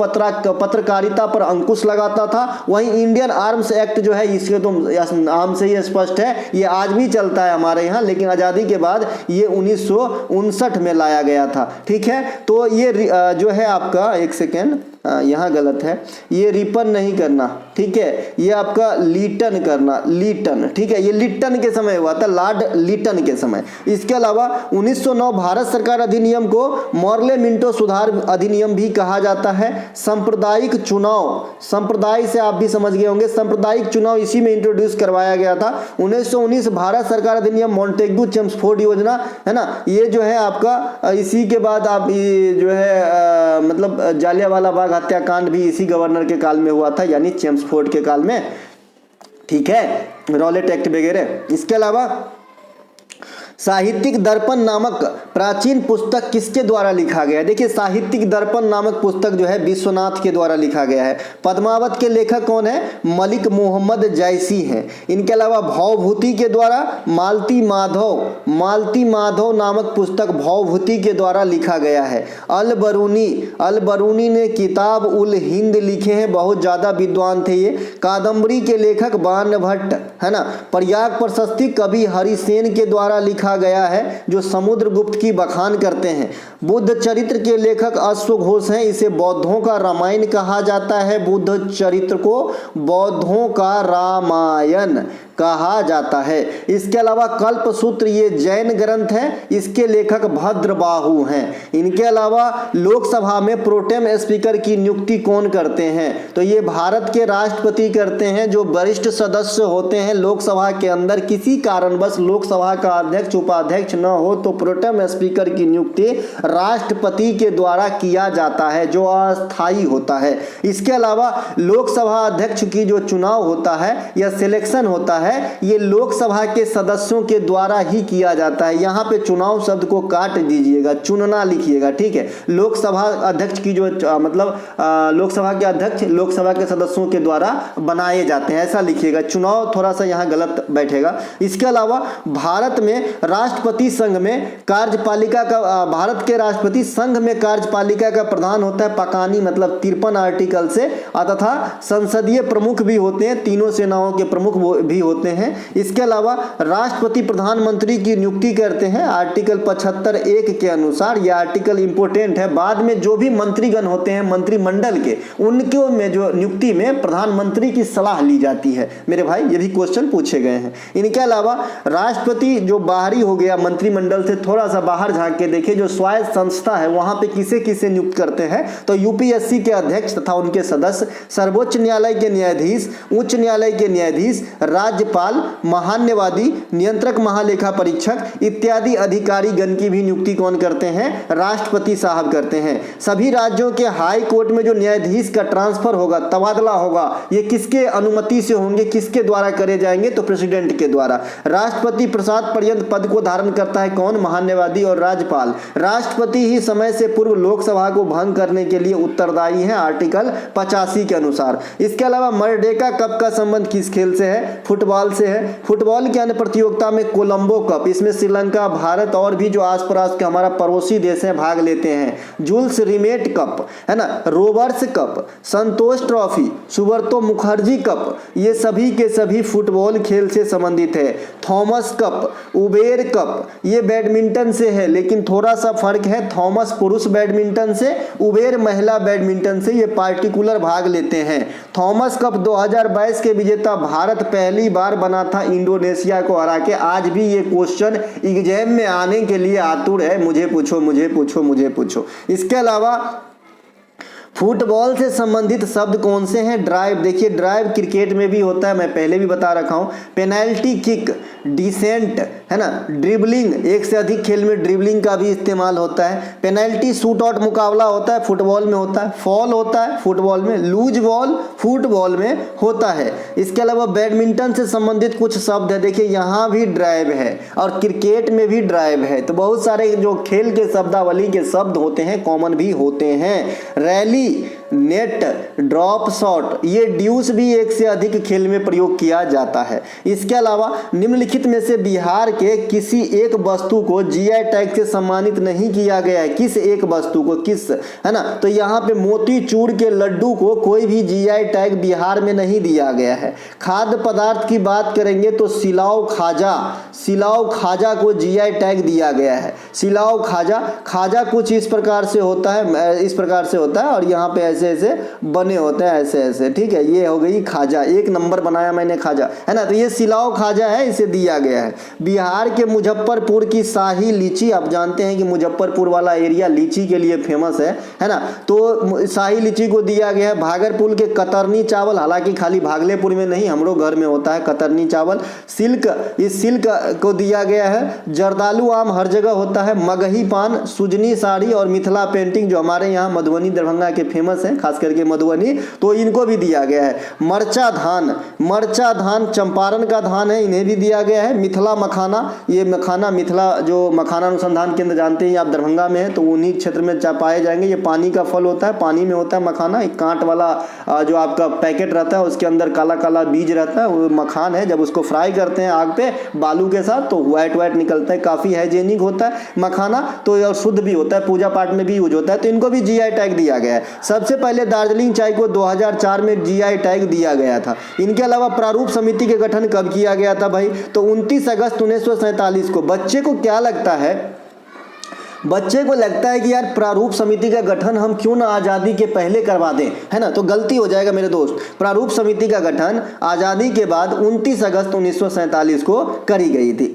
पत्रकारिता पर अंकुश लगाता था, वहीं इंडियन आर्म्स एक्ट जो है इसके तो नाम से ही स्पष्ट है, ये आज भी चलता है हमारे यहाँ, लेकिन आजादी के बाद ये 1959 में लाया गया था। ठीक है, तो ये जो है आपका, एक सेकेंड, यहाँ गलत है, ये रिपन नहीं करना, ठीक है, ये आपका लीटन करना, लीटन, ठीक है, ये लिट्टन के समय हुआ था, लॉर्ड लिट्टन के समय। इसके अलावा 1909 भारत सरकार अधिनियम को मॉर्ले मिंटो सुधार अधिनियम भी कहा जाता है। सांप्रदायिक चुनाव, संप्रदाय से आप भी समझ गए होंगे, सांप्रदायिक चुनाव इसी में इंट्रोड्यूस करवाया गया था। 1919 भारत सरकार अधिनियम मॉन्टेग्यू चेम्सफोर्ड योजना, है ना, ये जो है आपका इसी के बाद आप ये जो है मतलब जालियांवाला बाग हत्याकांड भी इसी गवर्नर के काल में हुआ था, यानी चेम्सफोर्ड के काल में, ठीक है, रॉलेट एक्ट वगैरह। इसके अलावा साहित्यिक दर्पण नामक प्राचीन पुस्तक किसके द्वारा लिखा गया है? देखिए साहित्यिक दर्पण नामक पुस्तक जो है विश्वनाथ के द्वारा लिखा गया है। पद्मावत के लेखक कौन है? मलिक मोहम्मद जैसी हैं। इनके अलावा भवभूति के द्वारा मालती माधव नामक पुस्तक भवभूति के द्वारा लिखा गया है। अलबरूनी ने किताब उल हिंद लिखे हैं, बहुत ज्यादा विद्वान थे ये। कादम्बरी के लेखक बाण भट्ट, है ना। प्रयाग प्रशस्ति कवि हरिसेन के द्वारा लिखा गया है, जो समुद्रगुप्त की बखान करते हैं। बुद्ध चरित्र के लेखक अश्वघोष हैं, इसे बौद्धों का रामायण कहा जाता है। बुद्ध चरित्र को बौद्धों का रामायण कहा जाता है। इसके अलावा कल्पसूत्र ये जैन ग्रंथ है, इसके लेखक भद्रबाहु हैं। इनके अलावा लोकसभा में प्रोटेम स्पीकर की नियुक्ति कौन करते हैं? तो ये भारत के राष्ट्रपति करते हैं। जो वरिष्ठ सदस्य होते हैं लोकसभा के अंदर, किसी कारणवश लोकसभा का अध्यक्ष उपाध्यक्ष न हो तो प्रोटेम स्पीकर की नियुक्ति राष्ट्रपति के द्वारा किया जाता है, जो अस्थायी होता है। इसके अलावा लोकसभा अध्यक्ष की जो चुनाव होता है या सिलेक्शन होता है, ये लोकसभा के सदस्यों के द्वारा ही किया जाता है। यहाँ पे चुनाव शब्द को काट दीजिएगा, चुनना लिखिएगा, ठीक है। लोकसभा अध्यक्ष की जो लोकसभा के अध्यक्ष लोकसभा के सदस्यों के द्वारा बनाए जाते हैं, ऐसा लिखिएगा। चुनाव थोड़ा सा यहाँ गलत बैठेगा। इसके अलावा भारत में राष्ट्रपति संघ में कार्यपालिका का भारत के राष्ट्रपति संघ में कार्यपालिका का प्रधान होता है पकानी, मतलब 53 आर्टिकल से, तथा संसदीय प्रमुख भी होते हैं, तीनों सेनाओं के प्रमुख भी होते हैं। इसके अलावा राष्ट्रपति प्रधानमंत्री की नियुक्ति करते हैं आर्टिकल 75(1) के अनुसार। यह आर्टिकल इंपोर्टेंट है। बाद में जो भी मंत्रीगण होते हैं मंत्रिमंडल के, उनके में जो नियुक्ति में प्रधानमंत्री की सलाह ली जाती है। मेरे भाई ये भी क्वेश्चन पूछे गए हैं। इनके अलावा राष्ट्रपति जो बाहरी हो गया, मंत्रिमंडल से थोड़ा सा बाहर झांक के देखे, जो स्वायत्त संस्था है वहां पे किसे किसे नियुक्त करते हैं? तो यूपीएससी के अध्यक्ष तथा उनके सदस्य, सर्वोच्च न्यायालय के न्यायाधीश, उच्च न्यायालय के न्यायाधीश, राज्यपाल, महान्यवादी, नियंत्रक महालेखा परीक्षक इत्यादि अधिकारी गण की भी नियुक्ति कौन करते हैं? राष्ट्रपति साहब करते हैं। सभी राज्यों के हाई कोर्ट में जो न्यायाधीश का ट्रांसफर होगा, तबादला होगा, ये किसके अनुमति से होंगे, किसके द्वारा करे जाएंगे? तो प्रेसिडेंट के द्वारा। राष्ट्रपति प्रसाद पर्यंत पद को धारण करता है कौन? महान्यवादी और राज्यपाल। राष्ट्रपति ही समय से पूर्व लोकसभा को भंग करने के लिए उत्तरदायी है, आर्टिकल 85 के अनुसार। इसके अलावा मर्डेका कप का संबंध किस खेल से है? फुटबॉल से है। फुटबॉल के अन्य प्रतियोगिता में कोलंबो कप, इसमें श्रीलंका, भारत और भी जो आस पड़ोस के हमारा पड़ोसी देश हैं भाग लेते हैं। जूल्स रिमेट कप, है ना, रोबर्ट्स कप, संतोष ट्रॉफी, सुब्रतो मुखर्जी कप, ये सभी के सभी फुटबॉल खेल से संबंधित है। थॉमस कप, उबेर कप, ये बैडमिंटन से है, लेकिन थोड़ा सा फर्क है। थॉमस पुरुष बैडमिंटन से, उबेर महिला बैडमिंटन से, ये पार्टिकुलर भाग लेते हैं। थॉमस कप 2022 के विजेता भारत पहली बार बना था इंडोनेशिया को हरा के। आज भी ये क्वेश्चन एग्जाम में आने के लिए आतुर है, मुझे पूछो। इसके अलावा फुटबॉल से संबंधित शब्द कौन से हैं? ड्राइव, देखिए ड्राइव क्रिकेट में भी होता है, मैं पहले भी बता रखा हूं। पेनल्टी किक, डिसेंट, है ना, ड्रिबलिंग, एक से अधिक खेल में ड्रिबलिंग का भी इस्तेमाल होता है। पेनल्टी शूट आउट मुकाबला होता है, फुटबॉल में होता है। फॉल होता है फुटबॉल में, लूज बॉल फुटबॉल में होता है। इसके अलावा बैडमिंटन से संबंधित कुछ शब्द है, देखिए यहाँ भी ड्राइव है और क्रिकेट में भी ड्राइव है। तो बहुत सारे जो खेल के शब्दावली के शब्द होते हैं कॉमन भी होते हैं। रैली, नेट, ड्रॉप शॉट, ये ड्यूस भी एक से अधिक खेल में प्रयोग किया जाता है। इसके अलावा निम्नलिखित में से बिहार के किसी एक वस्तु को जीआई टैग से सम्मानित नहीं किया गया है। किस एक वस्तु को, किस, है ना, तो यहाँ पे मोतीचूर के लड्डू को कोई भी जीआई टैग बिहार में नहीं दिया गया है। खाद्य पदार्थ की बात करेंगे तो सिलाव खाजा को जीआई टैग दिया गया है। सिलाव खाजा कुछ इस प्रकार से होता है और यहाँ पे ऐसे ऐसे ऐसे बने होते हैं, ऐसे ऐसे, ठीक है। ये हो गई खाजा, 1 नंबर बनाया मैंने खाजा, है ना। तो ये सिलाव खाजा है, इसे दिया गया है। बिहार के मुजफ्फरपुर की शाही लीची, आप जानते हैं कि मुजफ्फरपुर वाला एरिया लीची के लिए फेमस है ना। तो शाही लीची को दिया गया है। भागलपुर के कतरनी चावल, हालांकि खाली भागलपुर में नहीं, हमरो घर में होता है कतरनी चावल। सिल्क, इस सिल्क को दिया गया है। जर्दालू आम हर जगह होता है। मगही पान, सुजनी साड़ी और मिथिला पेंटिंग जो हमारे यहाँ मधुबनी दरभंगा के फेमस हैं, खास करके मधुबनी, तो इनको भी दिया गया है। मरचा धान, मरचा धान चंपारण का धान है, इन्हें भी दिया गया है। मिथिला मखाना, ये मखाना मिथिला जो मखाना अनुसंधान केंद्र जानते हैं आप दरभंगा में है, तो उन्हीं क्षेत्र में पाए जाएंगे। ये पानी का फल होता है, पानी में होता है मखाना। एक कांट वाला जो आपका पैकेट रहता है उसके अंदर काला काला बीज रहता है, वो मखान है। जब उसको फ्राई करते हैं आग पे बालू के साथ तो व्हाइट व्हाइट निकलता है, काफी हाइजेनिक होता है मखाना, तो और शुद्ध भी होता है, पूजा पाठ में भी यूज होता है। तो इनको भी जीआई टैग दिया गया है। सबसे पहले दार्जिलिंग चाय को 2004 में जीआई टैग दिया गया था। इनके अलावा प्रारूप समिति के गठन कब किया गया था भाई, तो 29 अगस्त 1947 को। बच्चे को क्या लगता है, बच्चे को लगता है कि यार प्रारूप समिति का गठन हम क्यों ना आज़ादी के पहले करवा दें, है ना। तो गलती हो जाएगा मेरे दोस्त। प्रारूप समिति का गठन आज़ादी के बाद 29 अगस्त 1947 को करी गई थी।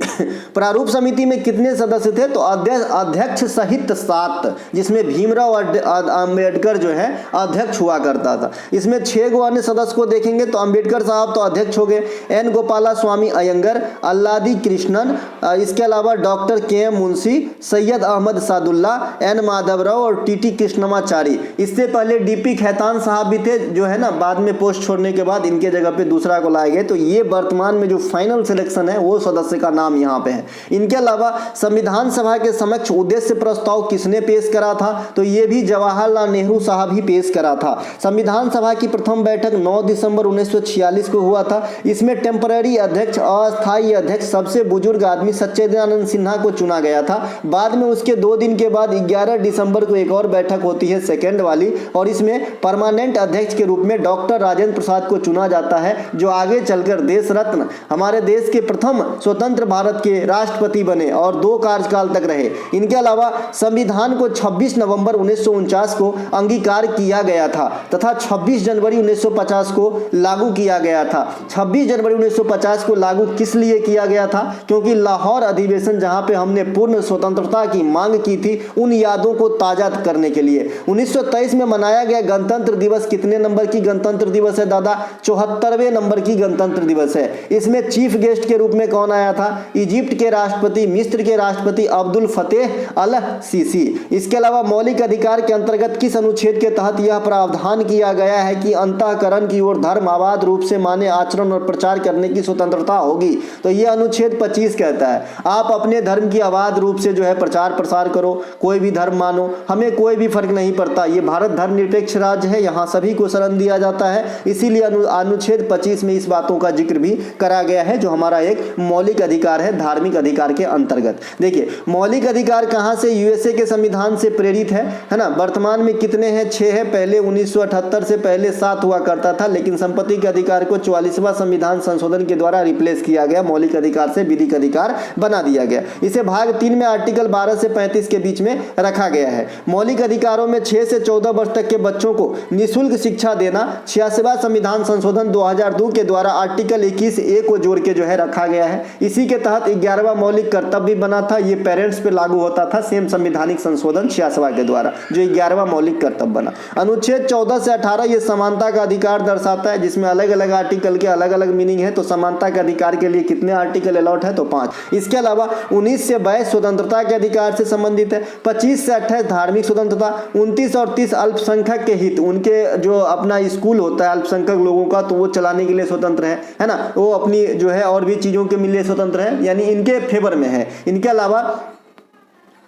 प्रारूप समिति में कितने सदस्य थे, तो अध्यक्ष सहित 7, जिसमें भीमराव अंबेडकर जो है अध्यक्ष हुआ करता था। इसमें 6 गो अन्य सदस्य को देखेंगे तो अंबेडकर साहब तो अध्यक्ष हो गए, एन गोपाला स्वामी अयंगर, अल्लादी कृष्णन, इसके अलावा doctor K M. Munshi, Syed Ahmed Saadulla, N Madhavrao और टीटी कृष्णमाचारी। इससे पहले डीपी खैतान साहब भी थे, जो है ना बाद में पोस्ट छोड़ने के बाद इनके जगह पे दूसरा को लाए गए। तो ये वर्तमान में जो फाइनल सिलेक्शन है वो सदस्य का नाम यहाँ पे है। इनके अलावा संविधान सभा के समक्ष उद्देश्य प्रस्ताव किसने पेश करा था, तो ये भी जवाहरलाल नेहरू साहब ही पेश करा था। संविधान सभा की प्रथम बैठक 9 दिसंबर 1946 को हुआ था। इसमें टेम्पररी अध्यक्ष, अस्थायी अध्यक्ष, सबसे बुजुर्ग आदमी सच्चिदानंद सिन्हा को चुना गया था। बाद में उसके 2 दिन के बाद 11 दिसंबर को एक और बैठक होती है, सेकेंड वाली, और इसमें परमानेंट अध्यक्ष के रूप में डॉक्टर राजेंद्र प्रसाद को चुना जाता है, जो आगे चलकर देश रत्न, हमारे देश के प्रथम स्वतंत्र भारत के राष्ट्रपति बने और 2 कार्यकाल तक रहे। इनके अलावा संविधान को 26 नवंबर 1949 को अंगीकार किया गया था तथा 26 जनवरी 1950 को लागू किया गया था। 26 जनवरी 1950 को लागू किस लिए किया गया था, क्योंकि लाहौर अधिवेशन जहां पे हमने पूर्ण स्वतंत्रता की मांग की थी, उन यादों को ताजा करने के लिए। 1923 में मनाया गया गणतंत्र दिवस कितने नंबर की गणतंत्र दिवस है दादा, 74वें नंबर की गणतंत्र दिवस है। इसमें चीफ गेस्ट के रूप में कौन आया था, इजिप्ट के राष्ट्रपति, मिस्र के राष्ट्रपति अब्दुल फतेह अल सीसी। इसके अलावा मौलिक अधिकार के अंतर्गत किस अनुच्छेद के तहत यह प्रावधान किया गया है कि अंतःकरण की ओर धर्म आबाद रूप से माने आचरण और प्रचार करने की स्वतंत्रता होगी, तो यह अनुच्छेद 25 कहता है आप अपने धर्म की आबाद रूप से जो है प्रचार प्रसार करो, कोई भी धर्म मानो, हमें कोई भी फर्क नहीं पड़ता। ये भारत धर्मनिरपेक्ष राज्य है, यहाँ सभी को शरण दिया जाता है। इसीलिए अनुच्छेद 25 में इस बातों का जिक्र भी करा गया है, जो हमारा एक मौलिक अधिकार है धार्मिक अधिकार के अंतर्गत। देखिए मौलिक अधिकार कहाँ से, यूएसए के संविधान से प्रेरित है ना। वर्तमान में कितने हैं, 6 है। पहले 1978 से पहले 7 हुआ करता था, लेकिन संपत्ति के अधिकार को 44वां संविधान संशोधन के द्वारा रिप्लेस किया गया, मौलिक अधिकार से विधिक अधिकार बना दिया गया। इसे भाग 3 में आर्टिकल 12 से 35 के बीच में रखा गया है। मौलिक अधिकारों में 6 से 14 वर्ष तक के बच्चों को निःशुल्क शिक्षा देना 86वां संविधान संशोधन 2002 के द्वारा आर्टिकल 21A को जोड़ के जो है रखा गया है। इसी के तहत 11वां मौलिक कर्तव्य भी बना था, ये पेरेंट्स पे लागू होता था, सेम संवैधानिक संशोधन 86वां के द्वारा जो 11वां मौलिक कर्तव्य बना। अनुच्छेद 14 से 18 ये समानता का अधिकार दर्शाता है, जिसमें अलग अलग आर्टिकल के अलग अलग मीनिंग है। तो समानता के अधिकार के लिए कितने आर्टिकल अलॉट है, तो 5। इसके अलावा 19 से 22 स्वतंत्रता के अधिकार से संबंधित है, 25 से 28 धार्मिक स्वतंत्रता, 29 और 30 अल्पसंख्यक के हित, उनके जो अपना स्कूल होता है अल्पसंख्यक लोगों का, तो वो चलाने के लिए स्वतंत्र है ना, वो अपनी जो है और भी चीजों के लिए स्वतंत्र है, यानी इनके फेवर में है। इनके अलावा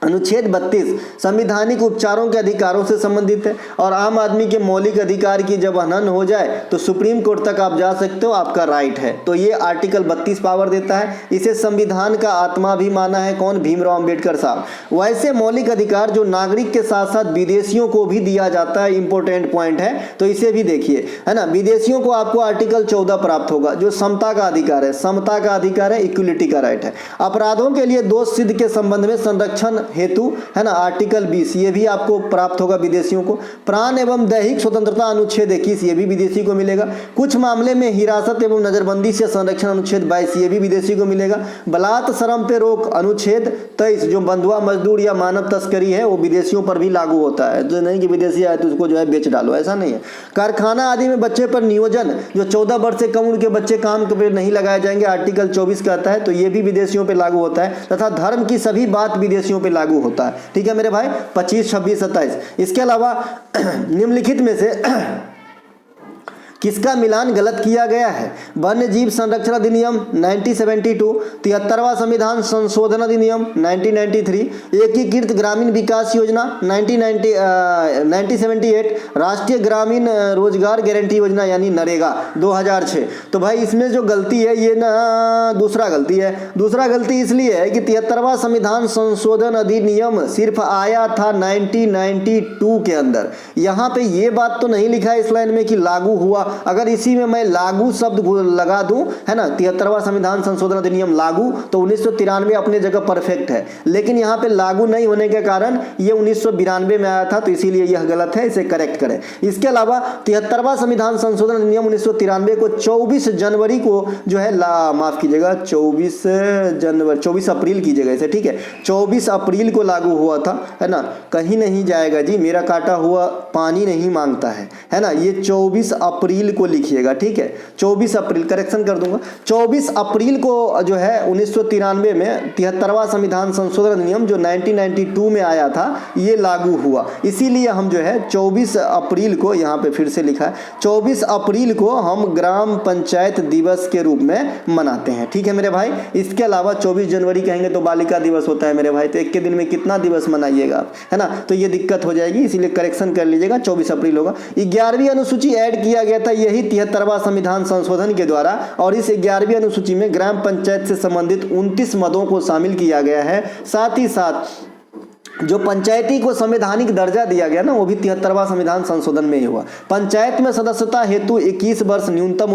अनुच्छेद 32 संवैधानिक उपचारों के अधिकारों से संबंधित है और आम आदमी के मौलिक अधिकार की जब हनन हो जाए तो सुप्रीम कोर्ट तक आप जा सकते हो, आपका राइट है। तो ये आर्टिकल 32 पावर देता है। इसे संविधान का आत्मा भी माना है कौन, भीमराव अंबेडकर साहब। वैसे मौलिक अधिकार जो नागरिक के साथ साथ विदेशियों को भी दिया जाता है, इंपॉर्टेंट पॉइंट है, तो इसे भी देखिए, है ना। विदेशियों को आपको आर्टिकल 14 प्राप्त होगा, जो समता का अधिकार है, समता का अधिकार है, इक्वलिटी का राइट है। अपराधों के लिए दोष सिद्ध के संबंध में संरक्षण हेतु, है ना, आर्टिकल 20 ये भी आपको प्राप्त होगा विदेशियों को। प्राण एवं दैहिक स्वतंत्रता अनुच्छेद 21 ये भी विदेशी को मिलेगा। कुछ मामले में हिरासत एवं नजरबंदी से संरक्षण अनुच्छेद 22 ये भी विदेशी को मिलेगा। बलात् श्रम पे रोक अनुच्छेद 23 जो बंधुआ मजदूर या मानव तस्करी है वो विदेशियों पर भी लागू होता है। जो नहीं कि विदेशी आए तो उसको जो है बेच डालो, ऐसा नहीं है। कारखाना आदि में बच्चे पर नियोजन, जो 14 वर्ष से कम उम्र के बच्चे काम पे नहीं लगाए जाएंगे, आर्टिकल 24 कहता है, तो ये भी विदेशियों पे लागू होता है। तथा धर्म की सभी बात विदेशियों पे लागू होता है। ठीक है मेरे भाई, 25, 26, 27। इसके अलावा निम्नलिखित में से किसका मिलान गलत किया गया है? वन्य जीव संरक्षण अधिनियम 1972, 73वां संविधान संशोधन अधिनियम 1993, एकीकृत ग्रामीण विकास योजना 1978, राष्ट्रीय ग्रामीण रोजगार गारंटी योजना यानी नरेगा 2006। तो भाई इसमें जो गलती है ये ना दूसरा गलती है। दूसरा गलती इसलिए है कि 73वां संविधान संशोधन अधिनियम सिर्फ आया था 1992 के अंदर। यहाँ पे ये बात तो नहीं लिखा है इस लाइन में कि लागू हुआ। अगर इसी में मैं लागू शब्द लगा दूं, है ना, 73वां संविधान संशोधन अधिनियम लागू, तो 1993 अपने जगह परफेक्ट है। लेकिन यहाँ पे लागू नहीं होने के कारण ये 1992 में आया था, तो इसीलिए यह गलत है, इसे करेक्ट करें। इसके अलावा 73वां संविधान संशोधन अधिनियम 1993 को 24 जनवरी को जो है माफ कीजिएगा 24 अप्रैल कीजिएगा इसे, ठीक है, 24 अप्रैल को लागू हुआ था, है ना। कहीं नहीं जाएगा जी, मेरा काटा हुआ पानी नहीं मांगता है ना। ये 24 अप्रैल को लिखिएगा, ठीक है, 24 अप्रैल, करेक्शन कर दूंगा, 24 अप्रैल को जो है 1993 में 73वां संविधान संशोधन अधिनियम जो 1992 में आया था ये लागू हुआ। इसीलिए हम जो है 24 अप्रैल को, यहाँ पे फिर से लिखा है 24 अप्रैल को हम ग्राम पंचायत दिवस के रूप में मनाते हैं। ठीक है मेरे भाई। इसके अलावा 24 जनवरी कहेंगे तो बालिका दिवस होता है मेरे भाई, तो एक के दिन में कितना दिवस मनाइएगा आप, है ना, तो ये दिक्कत हो जाएगी, इसीलिए करेक्शन कर लीजिएगा, 24 अप्रैल होगा। 11वीं अनुसूची ऐड किया गया था यही 73वां संविधान संशोधन के द्वारा, और इस 11वीं अनुसूची में ग्राम पंचायत से संबंधित 29 मदों को शामिल किया गया है। साथ ही साथ जो पंचायती को संवैधानिक दर्जा दिया गया ना, वो भी 73वां संविधान संशोधन में ही हुआ। पंचायत में सदस्यता हेतु 21 वर्ष न्यूनतम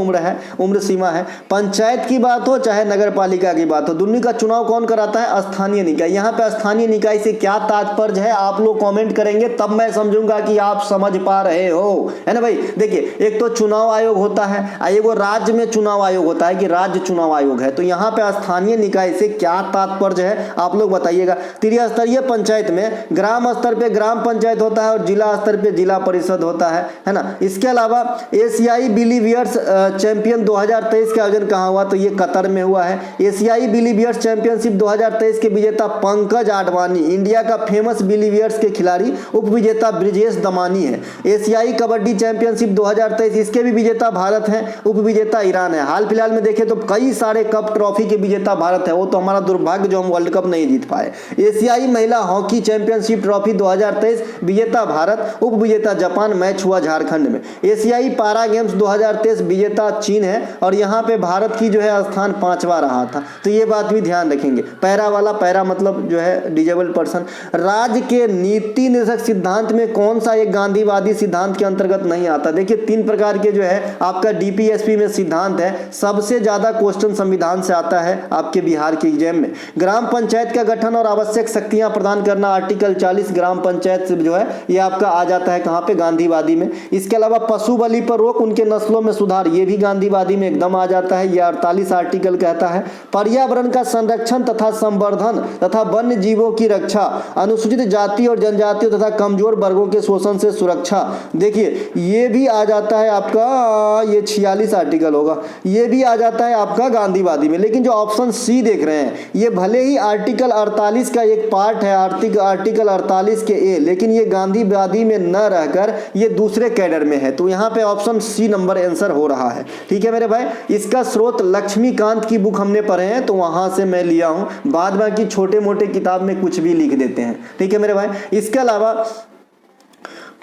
उम्र सीमा है। पंचायत की बात हो चाहे नगर पालिका की बात हो, दोनों का चुनाव कौन कराता है? स्थानीय निकाय। यहाँ पे स्थानीय निकाय से क्या तात्पर्य है आप लोग कमेंट करेंगे, तब मैं समझूंगा कि आप समझ पा रहे हो, है ना भाई। देखिए, एक तो चुनाव आयोग होता है, एगो राज्य में चुनाव आयोग होता है कि राज्य चुनाव आयोग है। तो यहाँ पे स्थानीय निकाय से क्या तात्पर्य है आप लोग बताइएगा। त्रिस्तरीय पंचायत में ग्राम स्तर पे ग्राम पंचायत होता है और जिला स्तर पे जिला परिषद होता है ना। इसके अलावा एशियाई बिलीवियर्स चैंपियन 2023 का आयोजन कहाँ हुआ? तो ये कतर में हुआ है। एशियाई बिलीवियर्स चैंपियनशिप 2023 के विजेता पंकज आडवाणी, इंडिया का फेमस बिलीवियर्स के खिलाड़ी। उप विजेता ब्रिजेश दमानी है। एशियाई कबड्डी चैंपियनशिप 2023 इसके भी विजेता भारत है, उप विजेता ईरान है। हाल फिलहाल में देखें तो कई सारे कप ट्रॉफी के विजेता भारत है, वो तो हमारा दुर्भाग्य जो हम वर्ल्ड कप नहीं जीत पाए। एशियाई महिला हॉकी चैंपियनशिप ट्रॉफी 2023 विजेता भारत, उप विजेता जापान, मैच हुआ झारखंड में। एशियाई पारा गेम्स 2023 विजेता चीन है और यहाँ पे भारत की जो है स्थान 5वां रहा था, तो ये बात भी ध्यान रखेंगे। पैरा वाला, पैरा मतलब जो है डिजेबल पर्सन। राज्य के नीति निर्देशक सिद्धांत में कौन सा एक गांधीवादी सिद्धांत के अंतर्गत नहीं आता? देखिए 3 प्रकार के जो है आपका डीपीएसपी में सिद्धांत है, सबसे ज्यादा क्वेश्चन संविधान से आता है आपके बिहार के एग्जाम में। ग्राम पंचायत का गठन और आवश्यक शक्तियां प्रदान करना, आर्टिकल 40 ग्राम पंचायत से जो है ये आपका आ जाता है कहां पे? गांधीवादी में। इसके अलावा पशु बलि पर रोक, उनके नस्लों में सुधार, ये भी गांधीवादी में एकदम आ जाता है, ये 48 आर्टिकल कहता है। पर्यावरण का संरक्षण तथा संवर्धन तथा वन्य जीवों की रक्षा, अनुसूचित जाति और जनजातियों तथा कमजोर वर्गों के शोषण से सुरक्षा, देखिए ये भी आ जाता है आपका, ये 46 आर्टिकल होगा, ये भी आ जाता है आपका गांधीवादी में। लेकिन जो ऑप्शन सी देख रहे हैं ये भले ही आर्टिकल 48 का एक पार्ट है, आर्टिकल 48 के ए, लेकिन ये गांधीवादी में न रहकर ये दूसरे कैडर में है, तो यहाँ पे ऑप्शन सी नंबर आंसर हो रहा है। ठीक है मेरे भाई। इसका स्रोत लक्ष्मीकांत की बुक हमने पढ़े हैं तो वहां से मैं लिया हूं, बाद बाकी छोटे मोटे किताब में कुछ भी लिख देते हैं। ठीक है मेरे भाई। इसके अलावा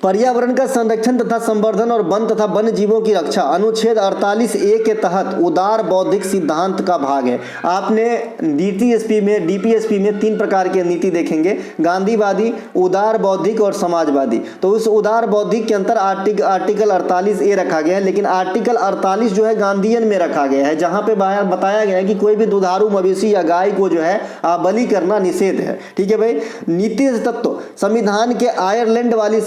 पर्यावरण का संरक्षण तथा संवर्धन और वन तथा वन्य जीवों की रक्षा अनुच्छेद 48A के तहत उदार बौद्धिक सिद्धांत का भाग है। आपने डीपीएसपी में 3 प्रकार के नीति देखेंगे, गांधीवादी, उदार बौद्धिक और समाजवादी। तो उस उदार बौद्धिक के अंतर आर्टिकल 48A रखा गया है, लेकिन आर्टिकल 48 जो है गांधीयन में रखा गया है, जहां पे बताया गया है कि कोई भी दुधारू मवेशी या गाय को जो है बलि करना निषेध है। ठीक है भाई। नीति तत्व संविधान के आयरलैंड वाली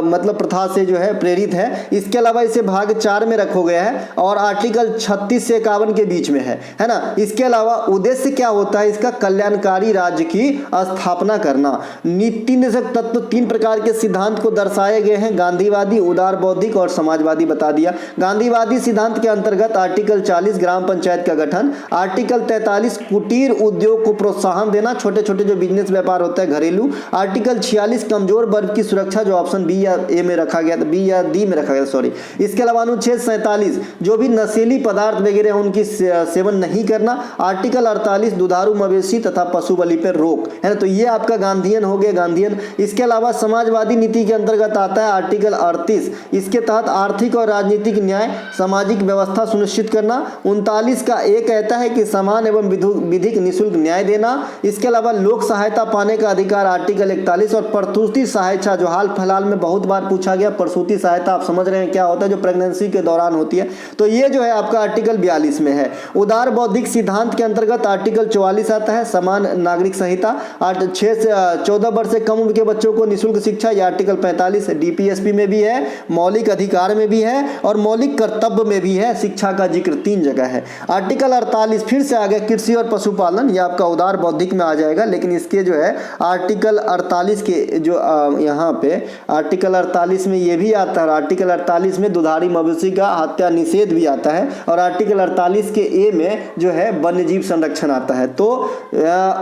मतलब प्रथा से जो है प्रेरित है। इसके अलावा इसे भाग 4 में रखा गया है और आर्टिकल 36 से 51 के बीच में है ना। इसके अलावा उद्देश्य क्या होता है इसका? कल्याणकारी राज्य की स्थापना करना। नीति निर्देशक तत्व 3 प्रकार के सिद्धांत को दर्शाए गए हैं, गांधीवादी, उदार बौद्धिक और समाजवादी बता दिया। गांधीवादी सिद्धांत के अंतर्गत आर्टिकल 40 ग्राम पंचायत का गठन, आर्टिकल 43 कुटीर उद्योग को प्रोत्साहन देना, छोटे छोटे जो बिजनेस व्यापार होता है घरेलू, आर्टिकल 46 कमजोर वर्ग की सुरक्षा जो ऑप्शन बी या ए में रखा गया था, बी या डी में रखा गया सॉरी। इसके अलावा अनुच्छेद 47 जो भी नशीली पदार्थ वगैरह उनकी सेवन नहीं करना, आर्टिकल 48 दुधारू मवेशी तथा पशु बलि पर रोक, है ना। तो ये आपका गांधीयन हो गया, गांधीयन। इसके अलावा समाजवादी नीति के अंतर्गत आता है आर्टिकल 38, इसके तहत आर्थिक और राजनीतिक न्याय, सामाजिक व्यवस्था सुनिश्चित करना। 39 का एक कहता है कि समान एवं विधिक निःशुल्क न्याय देना। इसके अलावा लोक सहायता पाने का अधिकार आर्टिकल 41 और प्रसूति सहायता जो हाल फिलहाल में बहुत बार पूछा गया, प्रसूति सहायता आप समझ रहे हैं क्या होता है, जो प्रेगनेंसी के दौरान होती है। तो ये जो है आपका आर्टिकल 42 में है। उदार बौद्धिक सिद्धांत के अंतर्गत आर्टिकल 44 आता है, समान नागरिक संहिता, 6 से 14 वर्ष से कम उम्र के बच्चों को निःशुल्क शिक्षा, यह आर्टिकल 45 डीपीएसपी में भी है, मौलिक अधिकार में भी है और मौलिक कर्तव्य में भी है। शिक्षा का जिक्र 3 जगह है। आर्टिकल 48 फिर से आ गया कृषि और पशुपालन, यह आपका उदार बौद्धिक में आ जाएगा, लेकिन इसके जो है आर्टिकल 48 के जो यहाँ पे आर्टिकल 48 में ये भी आता है। आर्टिकल 48 में दुधारी मवेशी का हत्या निषेध भी आता है और आर्टिकल 48 के ए में जो है वन्य जीव संरक्षण आता है। तो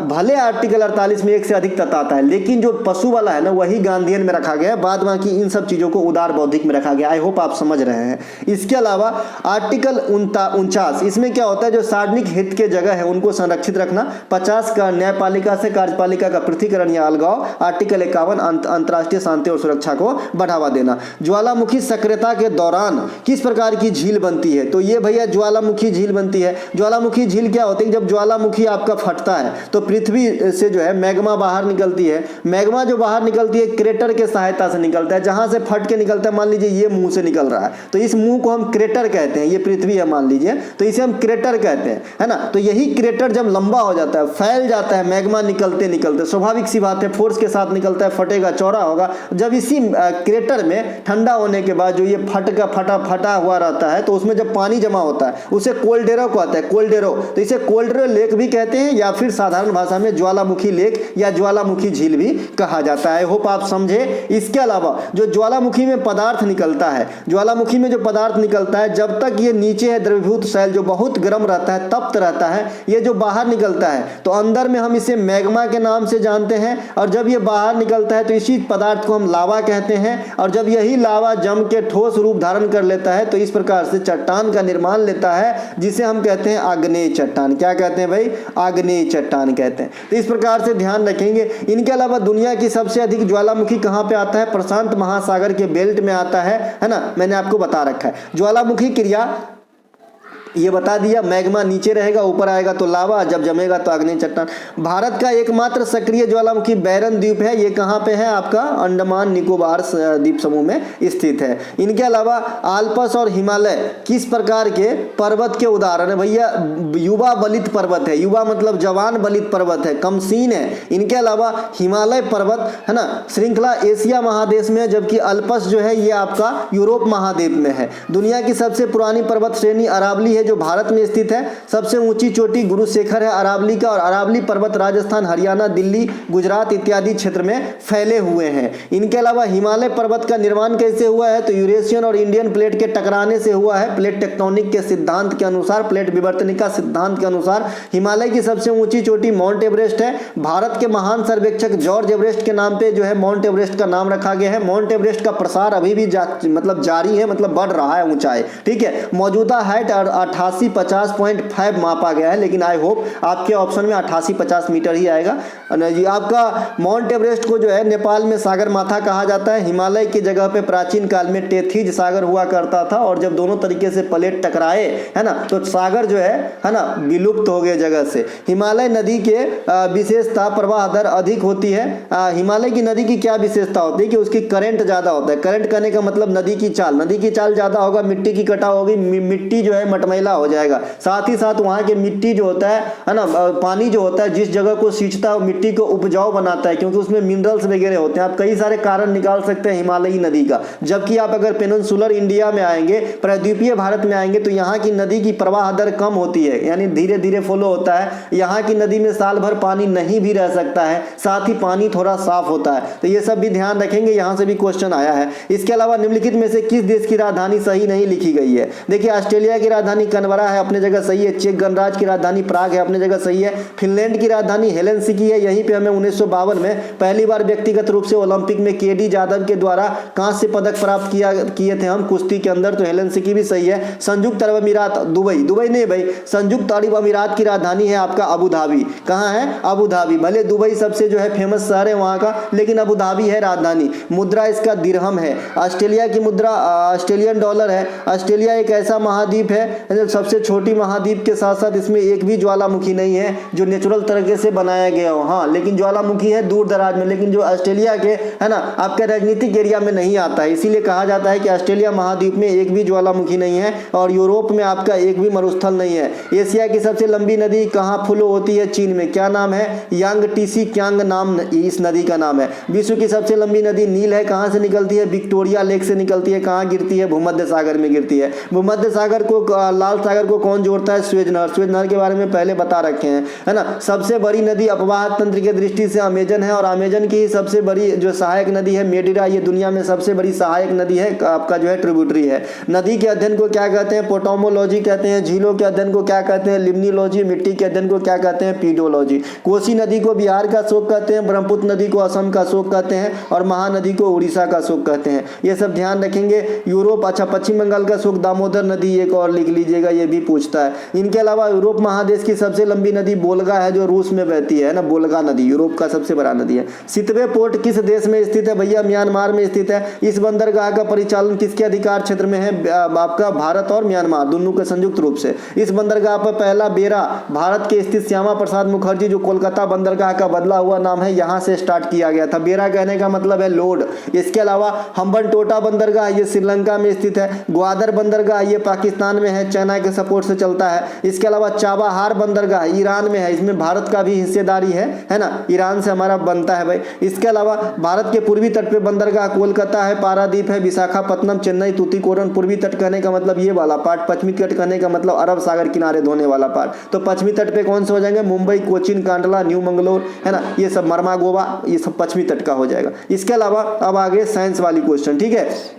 भले आर्टिकल 48 में एक से अधिक तत्व आता है, लेकिन जो पशु वाला है ना वही गांधीयन में रखा गया है, बाद बाकी इन सब चीजों को उदार बौद्धिक में रखा गया। आई होप आप समझ रहे हैं। इसके अलावा आर्टिकल 49 इसमें क्या होता है, जो सार्वजनिक हित के जगह है उनको संरक्षित रखना। 50 का न्यायपालिका से कार्यपालिका का पृथकीकरण या अलगाव। आर्टिकल 51 अंतर्राष्ट्रीय शांति और सुरक्षा को बढ़ावा देना। ज्वालामुखी सक्रियता के दौरान किस प्रकार की झील बनती है? तो ये भैया ज्वालामुखी झील बनती है। ज्वालामुखी झील क्या होती है? जब ज्वालामुखी आपका फटता है तो पृथ्वी से जो है मैग्मा बाहर निकलती है। मैग्मा जो बाहर निकलती है क्रेटर के सहायता से निकलता है, जहां से फट के निकलता है। मान लीजिए ये मुंह से निकल रहा है तो इस मुंह को हम क्रेटर कहते हैं। ये पृथ्वी है मान लीजिए, तो इसे हम क्रेटर कहते हैं, है ना। तो यही क्रेटर जब लंबा हो जाता है, फैल जाता है, मैग्मा निकलते निकलते, स्वाभाविक सी बात है फोर्स के साथ निकलता है, फटेगा, चौड़ा होगा। जब इसी क्रेटर में ठंडा होने के बाद जो ये फटा हुआ रहता है तो उसमें जब पानी जमा होता है उसे कोल्डेरो कहते हैं, कोल्डेरो। तो इसे कोल्डेरो लेक भी कहते हैं या फिर साधारण भाषा में ज्वालामुखी लेक या ज्वालामुखी झील भी कहा जाता है। होप आप समझे। इसके अलावा जो ज्वालामुखी में पदार्थ निकलता है, ज्वालामुखी में जो पदार्थ निकलता है, जब तक ये नीचे है द्रवीभूत शैल जो बहुत गर्म रहता है, तप्त रहता है, ये जो बाहर निकलता है तो अंदर में हम इसे मैग्मा के नाम से जानते हैं। और जब ये बाहर निकलता है तो इसी पदार्थ को हम लावा कहते हैं। और जब यही लावा जम के ठोस रूप धारण कर लेता है तो इस प्रकार से चट्टान का निर्माण लेता है, जिसे हम कहते हैं आग्नेय चट्टान। क्या कहते हैं भाई? आग्नेय चट्टान कहते हैं। तो इस प्रकार से ध्यान रखेंगे। इनके अलावा दुनिया की सबसे अधिक ज्वालामुखी कहां पे आता है? प्रशांत महासागर के बेल्ट में आता है ना। मैंने आपको बता रखा है। ज्वालामुखी क्रिया ये बता दिया, मैग्मा नीचे रहेगा, ऊपर आएगा तो लावा, जब जमेगा तो आग्नेय चट्टान। भारत का एकमात्र सक्रिय ज्वालामुखी बैरन द्वीप है। ये कहाँ पे है? आपका अंडमान निकोबार द्वीप समूह में स्थित है। इनके अलावा आल्पस और हिमालय किस प्रकार के पर्वत के उदाहरण है? भैया युवा बलित पर्वत है। युवा मतलब जवान बलित पर्वत है, कमसीन है। इनके अलावा हिमालय पर्वत है ना श्रृंखला एशिया महादेश में है, जबकि अल्पस जो है ये आपका यूरोप महाद्वीप में है। दुनिया की सबसे पुरानी पर्वत श्रेणी अरावली है जो भारत में स्थित है। सबसे ऊंची चोटी गुरु शेखर है अरावली का, और अरावली पर्वत राजस्थान, हरियाणा, दिल्ली, गुजरात इत्यादि क्षेत्र में फैले हुए हैं। इनके अलावा हिमालय पर्वत का निर्माण कैसे हुआ है? तो यूरेशियन और इंडियन प्लेट के टकराने से हुआ है। प्लेट टेक्टोनिक के सिद्धांत के अनुसार, प्लेट विवर्तनिका सिद्धांत के अनुसार हिमालय की सबसे ऊंची चोटी माउंट एवरेस्ट है। भारत के महान सर्वेक्षक जॉर्ज एवरेस्ट के नाम पे जो है माउंट एवरेस्ट का नाम रखा गया है। माउंट एवरेस्ट का प्रसार अभी भी जारी है, मतलब बढ़ रहा है ऊंचाई। ठीक है। मौजूदा हाइट 8850.5 मापा गया है, लेकिन आई होप आपके ऑप्शन में 8850 मीटर ही आएगा। जी, आपका माउंट एवरेस्ट को जो है नेपाल में सागर माथा कहा जाता है। हिमालय की जगह पे प्राचीन काल में टेथिज सागर हुआ करता था, और जब दोनों तरीके से प्लेट टकराए, है ना, तो सागर जो है ना, विलुप्त हो गए जगह से। हिमालय नदी के विशेषता प्रवाह दर अधिक होती है। हिमालय की नदी की क्या विशेषता होती है कि उसकी करंट ज़्यादा होता है। करंट करने का मतलब नदी की चाल ज़्यादा होगा, मिट्टी की कटाव होगी, मिट्टी जो है मटमैला हो जाएगा। साथ ही साथ वहाँ के मिट्टी जो होता है ना, पानी जो होता है जिस जगह को सींचता है मिट्टी को उपजाऊ बनाता है, क्योंकि उसमें मिनरल्स वगैरह होते हैं। आप कई सारे कारण निकाल सकते हैं हिमालयी नदी का। जबकि आप अगर पेनिनसुलर इंडिया में आएंगे, प्रायद्वीपीय भारत में आएंगे, तो यहाँ की नदी की प्रवाह दर कम होती है, यानी धीरे धीरे फ्लो होता है। यहाँ की नदी में साल भर पानी नहीं भी रह सकता है, साथ ही पानी थोड़ा साफ होता है। तो ये सब भी ध्यान रखेंगे, यहाँ से भी क्वेश्चन आया है। इसके अलावा निम्नलिखित में से किस देश की राजधानी सही नहीं लिखी गई है। देखिए, ऑस्ट्रेलिया की राजधानी कैनबरा है, अपने जगह सही है। चेक गणराज्य की राजधानी प्राग है, अपने जगह सही है। फिनलैंड की राजधानी हेलेंसिकी है, यहीं पे हमें 1952 में पहली बार व्यक्तिगत रूप से ओलंपिक में केडी यादव के द्वारा कांस्य पदक प्राप्त किए थे हम कुश्ती के अंदर, तो हेलेंसिकी भी सही है। संयुक्त अरब अमीरात, दुबई नहीं भाई, संयुक्त अरब अमीरात की राजधानी है आपका अबू धाबी। कहाँ है? Abu Dhabi. भले दुबई सबसे जो है फेमस शहर है वहाँ का, लेकिन अबू धाबी है राजधानी। मुद्रा इसका दिरहम है। ऑस्ट्रेलिया की मुद्रा ऑस्ट्रेलियन डॉलर है। ऑस्ट्रेलिया एक ऐसा महाद्वीप है, सबसे छोटी महाद्वीप के साथ साथ इसमें एक भी ज्वालामुखी नहीं है जो नेचुरल तरीके से बनाया गया हो। हाँ, लेकिन ज्वालामुखी है दूर दराज में, लेकिन जो ऑस्ट्रेलिया के है ना आपके राजनीतिक एरिया में नहीं आता है। इसीलिए कहा जाता है कि ऑस्ट्रेलिया महाद्वीप में एक भी ज्वालामुखी नहीं है, और यूरोप में आपका एक भी मरुस्थल नहीं है। एशिया की सबसे लंबी नदी कहाँ फ्लो होती है? चीन में। क्या नाम है? यांग टीसी क्यांग नाम इस नदी का नाम है। विश्व की सबसे लंबी नदी नील है, कहाँ से निकलती है? विक्टोरिया लेक से निकलती है। कहाँ गिरती है? भूमध्य सागर में गिरती है। भूमध्य सागर को लाल सागर को कौन जोड़ता है? स्वेज नहर। स्वेज नहर के बारे में पहले बता रखे हैं, है ना। सबसे बड़ी नदी अपवाह तंत्र की दृष्टि से अमेजन है, और अमेजन की सबसे बड़ी जो सहायक नदी है मेडिरा, ये दुनिया में सबसे बड़ी सहायक नदी है, आपका जो है ट्रिब्यूटरी है। नदी के अध्ययन को क्या कहते हैं? पोटोमोलॉजी कहते हैं। झीलों के अध्ययन को क्या कहते हैं? लिम्नियोलॉजी। मिट्टी के अध्ययन को क्या कहते हैं? पीडोलॉजी। कोसी नदी को बिहार का शोक कहते हैं, ब्रह्मपुत्र नदी को असम का शोक कहते हैं, और महानदी को उड़ीसा का शोक कहते हैं। ये सब ध्यान रखेंगे। यूरोप, अच्छा, पश्चिम बंगाल का शोक दामोदर नदी एक और लिख लीजिएगा, ये भी पूछता है। इनके अलावा यूरोप महादेश की सबसे लंबी नदी बोल्गा है, जो रूस में बहती है ना। बोल्गा नदी यूरोप का सबसे बड़ा नदी है। सितवे पोर्ट किस देश में स्थित है? भैया म्यांमार में स्थित है। इस बंदरगाह का परिचालन किसके अधिकार क्षेत्र में है? आपका भारत और म्यांमार दोनों के संयुक्त रूप से। इस बंदरगाह पर पहला बेड़ा भारत के स्थित श्यामा प्रसाद मुखर्जी, जो कोलकाता बंदरगाह का बदला हुआ नाम है, यहाँ से स्टार्ट किया गया था। बेड़ा कहने का मतलब है लोड। इसके अलावा हम्बनटोटा बंदरगाह, ये श्रीलंका में स्थित है। ग्वादर बंदरगाह, ये पाकिस्तान में है, चाइना के सपोर्ट से चलता है। इसके अलावा चाबाहार बंदरगाह ईरान में है, इसमें भारत का भी हिस्सेदारी है ना, ईरान से हमारा बनता है भाई। इसके अलावा भारत के पूर्वी तट पे बंदरगाह कोलकाता है, पारादीप है, विशाखापत्तनम, चेन्नई, तूतीकोरन। पूर्वी तट कहने का मतलब ये वाला पार्ट, पश्चिमी तट कहने का मतलब अरब सागर किनारे धोने वाला पार्ट। तो पश्चिमी तट पे कौन से हो जाएंगे? मुंबई, कोचीन, कांडला, न्यू मंगलोर, है ना, ये सब मरमा, गोवा, ये सब पश्चिमी तट का हो जाएगा। इसके अलावा अब आगे साइंस वाली क्वेश्चन, ठीक है।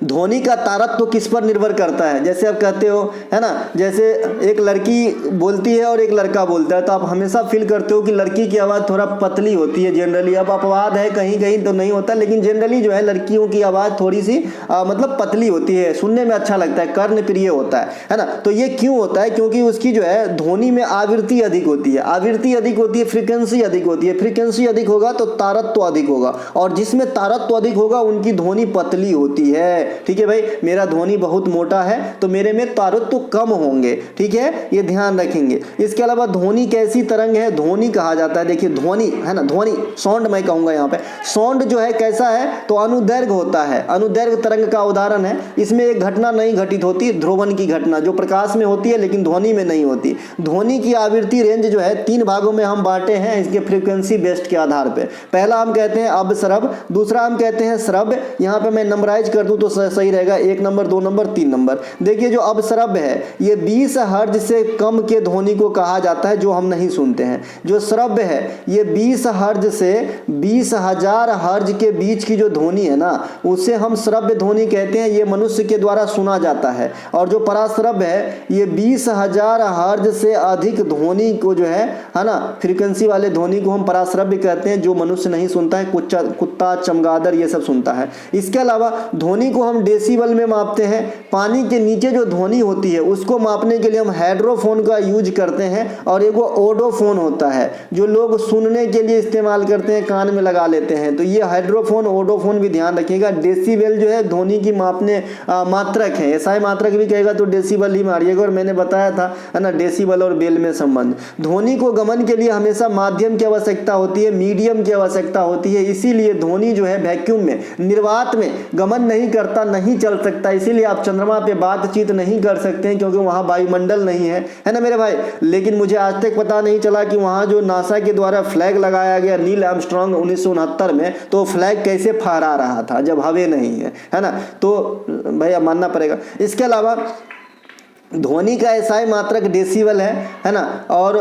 ध्वनि का तारतम्य तो किस पर निर्भर करता है? जैसे आप कहते हो, है ना, जैसे एक लड़की बोलती है और एक लड़का बोलता है, तो आप हमेशा फील करते हो कि लड़की की आवाज़ थोड़ा पतली होती है जनरली। अब अपवाद है, कहीं कहीं तो नहीं होता, लेकिन जनरली जो है लड़कियों की आवाज़ थोड़ी सी मतलब पतली होती है, सुनने में अच्छा लगता है, कर्ण प्रिय होता है ना। तो ये क्यों होता है? क्योंकि उसकी जो है ध्वनि में आवृत्ति अधिक होती है। आवृत्ति अधिक होती है, फ्रीक्वेंसी अधिक होती है। फ्रीक्वेंसी अधिक होगा तो तारतम्य अधिक होगा, और जिसमें तारतम्य अधिक होगा उनकी ध्वनि पतली होती है। ठीक है भाई, मेरा ध्वनि बहुत मोटा है तो मेरे में तारुत तो कम होंगे, ठीक है, ये ध्यान रखेंगे। इसके अलावा ध्वनि कैसी तरंग है? ध्वनि कहा जाता है, देखिए ध्वनि है ना, ध्वनि साउंड मैं कहूंगा यहाँ पे। साउंड जो है कैसा है? तो अनुदैर्घ्य होता है। अनुदैर्घ्य तरंग का उदाहरण है, इसमें एक घटना नहीं घटित होती, ध्रुवन की घटना जो प्रकाश में होती है लेकिन ध्वनि में नहीं होती। ध्वनि की आवृत्ति रेंज जो है 3 भागों में हम बांटे हैं इसके फ्रीक्वेंसी बेस्ड के आधार पे। पहला हम कहते हैं अपश्रव्य, दूसरा हम कहते हैं श्रव्य। यहाँ पे मैं नंबराइज कर दूं तो सही रहेगा, 1 नंबर, 2 नंबर, 3 नंबर। देखिए जो अपश्रव्य है ये 20 हर्ट्ज से कम के ध्वनि को कहा जाता है जो हम नहीं सुनते हैं। जो श्रव्य है ये 20 हर्ट्ज से 20,000 हर्ट्ज के बीच की जो ध्वनि है ना उसे हम श्रव्य ध्वनि कहते हैं, ये मनुष्य के द्वारा सुना जाता है। और जो पराश्रव्य है ये 20,000 हर्ट्ज से अधिक ध्वनि को जो है ना, फ्रीक्वेंसी वाले ध्वनि को हम पराश्रव्य कहते हैं जो मनुष्य नहीं सुनता है, कुत्ता, चमगादड़ ये सब सुनता है। इसके अलावा ध्वनि को हम डेसिबल में मापते हैं। पानी के नीचे जो ध्वनि होती है उसको मापने के लिए हम हाइड्रोफोन का यूज करते हैं, और एक वो ओडोफोन होता है जो लोग सुनने के लिए इस्तेमाल करते हैं, कान में लगा लेते हैं। तो ये हाइड्रोफोन ओडोफोन भी ध्यान रखिएगा। डेसिबल जो है ध्वनि की मापने मात्रक है, एसआई मात्रक भी कहेगा तो डेसिबल ही मारिएगा। और मैंने बताया था है ना डेसिबल और बेल में संबंध। ध्वनि को गमन के लिए हमेशा माध्यम की आवश्यकता होती है, मीडियम की आवश्यकता होती है। इसीलिए ध्वनि जो है वैक्यूम में, निर्वात में गमन नहीं करता, नहीं चल सकता। इसीलिए आप चंद्रमा पे बातचीत नहीं कर सकते हैं क्योंकि वहां वायुमंडल नहीं है ना मेरे भाई। लेकिन मुझे आज तक पता नहीं चला कि वहां जो नासा के द्वारा फ्लैग लगाया गया नील आर्मस्ट्रांग 1969 में, तो फ्लैग कैसे फहरा रहा था जब हवा नहीं है ना। तो भैया मानना पड़ेगा। इसके अलावा ध्वनि का एसआई मात्रक डेसिबल है ना। और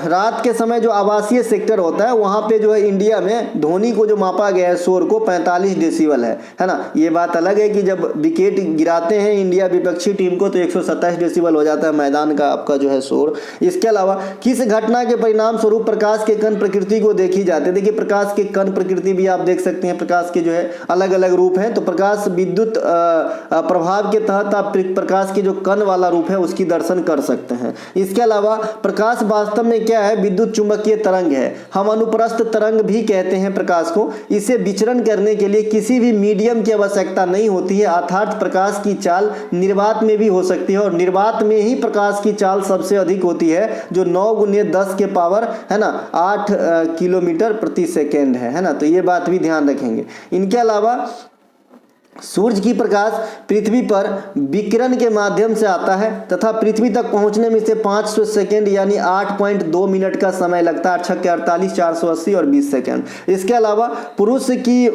रात के समय जो आवासीय सेक्टर होता है वहाँ पे जो है इंडिया में ध्वनि को जो मापा गया है शोर को 45 डेसिबल है ना। ये बात अलग है कि जब विकेट गिराते हैं इंडिया विपक्षी टीम को तो 127 डेसिबल हो जाता है मैदान का आपका जो है शोर। इसके अलावा किस घटना के परिणाम स्वरूप प्रकाश के कण प्रकृति को देखी जाती है। देखिए प्रकाश के कण प्रकृति भी आप देख सकते हैं, प्रकाश के जो है अलग अलग रूप हैं। तो प्रकाश विद्युत प्रभाव के तहत आप प्रकाश के जो कण वाला रूप है उसकी दर्शन कर सकते हैं। इसके अलावा प्रकाश वास्तव में क्या है, विद्युत चुंबकीय तरंग है। हम अनुप्रस्थ तरंग भी कहते हैं प्रकाश को। इसे विचरण करने के लिए किसी भी मीडियम की आवश्यकता नहीं होती है, अर्थात प्रकाश की चाल निर्वात में भी हो सकती है, और निर्वात में ही प्रकाश की चाल सबसे अधिक होती है जो 9 × 10 के पावर है ना 8 किलोमीटर प्रति सेकेंड है ना। तो ये बात भी ध्यान रखेंगे। इनके अलावा सूर्य की प्रकाश पृथ्वी पर विकिरण के माध्यम से आता है तथा पृथ्वी तक पहुंचने में इसे 500 सेकेंड यानी 8.2 मिनट का समय लगता है। 6 के 48, 480 और 20 सेकेंड। इसके अलावा पुरुष की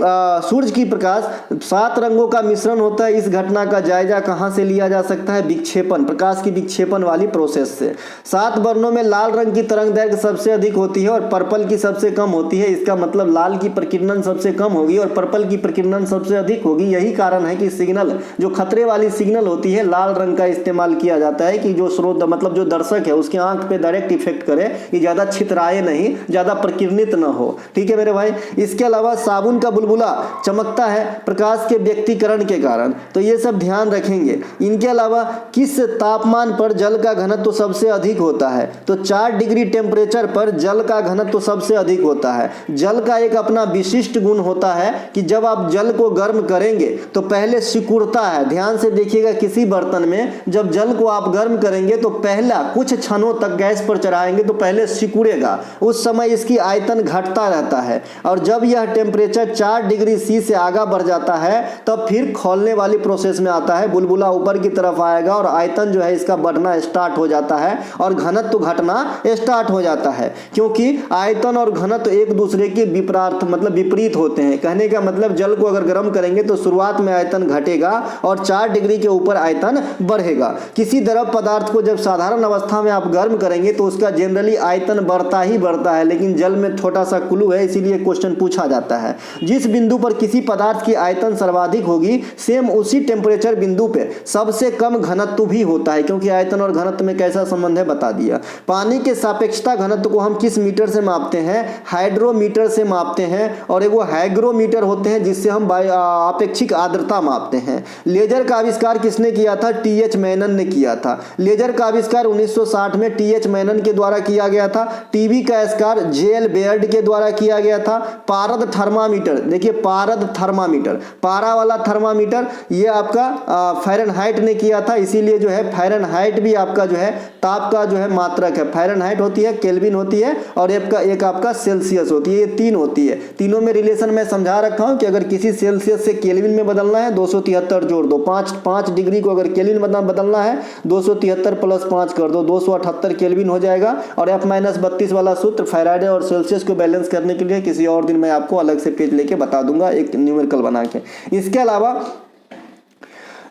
सूर्य की प्रकाश 7 रंगों का मिश्रण होता है। इस घटना का जायजा कहां से लिया जा सकता है, विक्षेपण, प्रकाश की विक्षेपण वाली प्रोसेस से। 7 वर्णों में लाल रंग की तरंग दैर्घ्य सबसे अधिक होती है और पर्पल की सबसे कम होती है। इसका मतलब लाल की प्रकीर्णन सबसे कम होगी और पर्पल की प्रकीर्णन सबसे अधिक होगी। यही कारण है कि सिग्नल जो खतरे वाली सिग्नल होती है लाल रंग का इस्तेमाल किया जाता है कि जो स्रोत मतलब जो दर्शक है उसके आंख पे डायरेक्ट इफेक्ट करे, कि ज्यादा छितराए नहीं, ज्यादा प्रकीर्णित न हो। ठीक है मेरे भाई। इसके अलावा साबुन का बुलबुला चमकता है प्रकाश के व्यक्तीकरण के कारण, तो ये सब ध्यान रखेंगे। इनके अलावा किस तापमान पर जल का घनत्व सबसे अधिक होता है, तो 4 डिग्री टेम्परेचर पर जल का घनत्व सबसे अधिक होता है। जल का एक अपना विशिष्ट गुण होता है कि जब आप जल को गर्म करेंगे तो पहले सिकुड़ता है। ध्यान से देखिएगा, किसी बर्तन में जब जल को आप गर्म करेंगे तो पहला कुछ क्षणों तक गैस पर चढ़ाएंगे तो पहले सिकुड़ेगा, उस समय इसकी आयतन घटता रहता है। और जब यह टेम्परेचर 4 डिग्री सी से आगे बढ़ जाता है तब फिर खौलने वाली प्रोसेस में आता है। बुलबुला ऊपर की तरफ आएगा और आयतन जो है इसका बढ़ना स्टार्ट हो जाता है और घनत्व घटना स्टार्ट हो जाता है, क्योंकि आयतन और घनत्व एक दूसरे के विपरीत मतलब विपरीत होते हैं। कहने का मतलब जल को अगर गर्म करेंगे तो शुरुआत में आयतन घटेगा और 4 डिग्री के ऊपर आयतन बढ़ेगा। किसी द्रव पदार्थ को जब साधारण अवस्था में आप गर्म करेंगे तो उसका जनरली आयतन बढ़ता ही बढ़ता है, लेकिन जल में छोटा सा क्लू है, इसीलिए क्वेश्चन पूछा जाता है। जिस बिंदु पर किसी पदार्थ की आयतन सर्वाधिक होगी सेम उसी टेम्परेचर बिंदु पे सबसे कम घनत्व भी होता है, क्योंकि आयतन और घनत्व में कैसा संबंध है बता दिया। पानी के सापेक्षता घनत्व को हम किस मीटर से मापते हैं, हाइड्रोमीटर से मापते हैं, और एक वो हाइग्रोमीटर होते हैं जिससे हम अपेक्षिक आर्द्रता मापते हैं। लेजर का आविष्कार किसने किया था, टी.एच. मेनन ने किया था। लेजर का आविष्कार 1960 में टी.एच. मेनन के द्वारा किया गया था। टीवी का आविष्कार जे.एल. बेयर्ड के द्वारा किया गया था। पारद थर्मामीटर, देखिए पारद थर्मामीटर, पारा वाला थर्मामीटर, ये आपका फ़ारेनहाइट ने किया था। इसीलिए जो है फ़ारेनहाइट भी आपका जो है ताप का जो है मात्रक है। फ़ारेनहाइट होती है, केल्विन होती है, और एक आपका सेल्सियस होती है। ये 3 होती है। तीनों में रिलेशन मैं समझा रखा हूं कि अगर किसी सेल्सियस से केल्विन में बदलना है 273 जोड़ दो, 5 डिग्री को अगर केल्विन बदलना है 273 + 5 कर दो, 278 केल्विन हो जाएगा। और F-32 वाला सूत्र फ़ारेनहाइट और सेल्सियस को बैलेंस करने के लिए किसी और दिन मैं आपको अलग से पेज लेके बता दूंगा एक न्यूमेरिकल बना के। इसके अलावा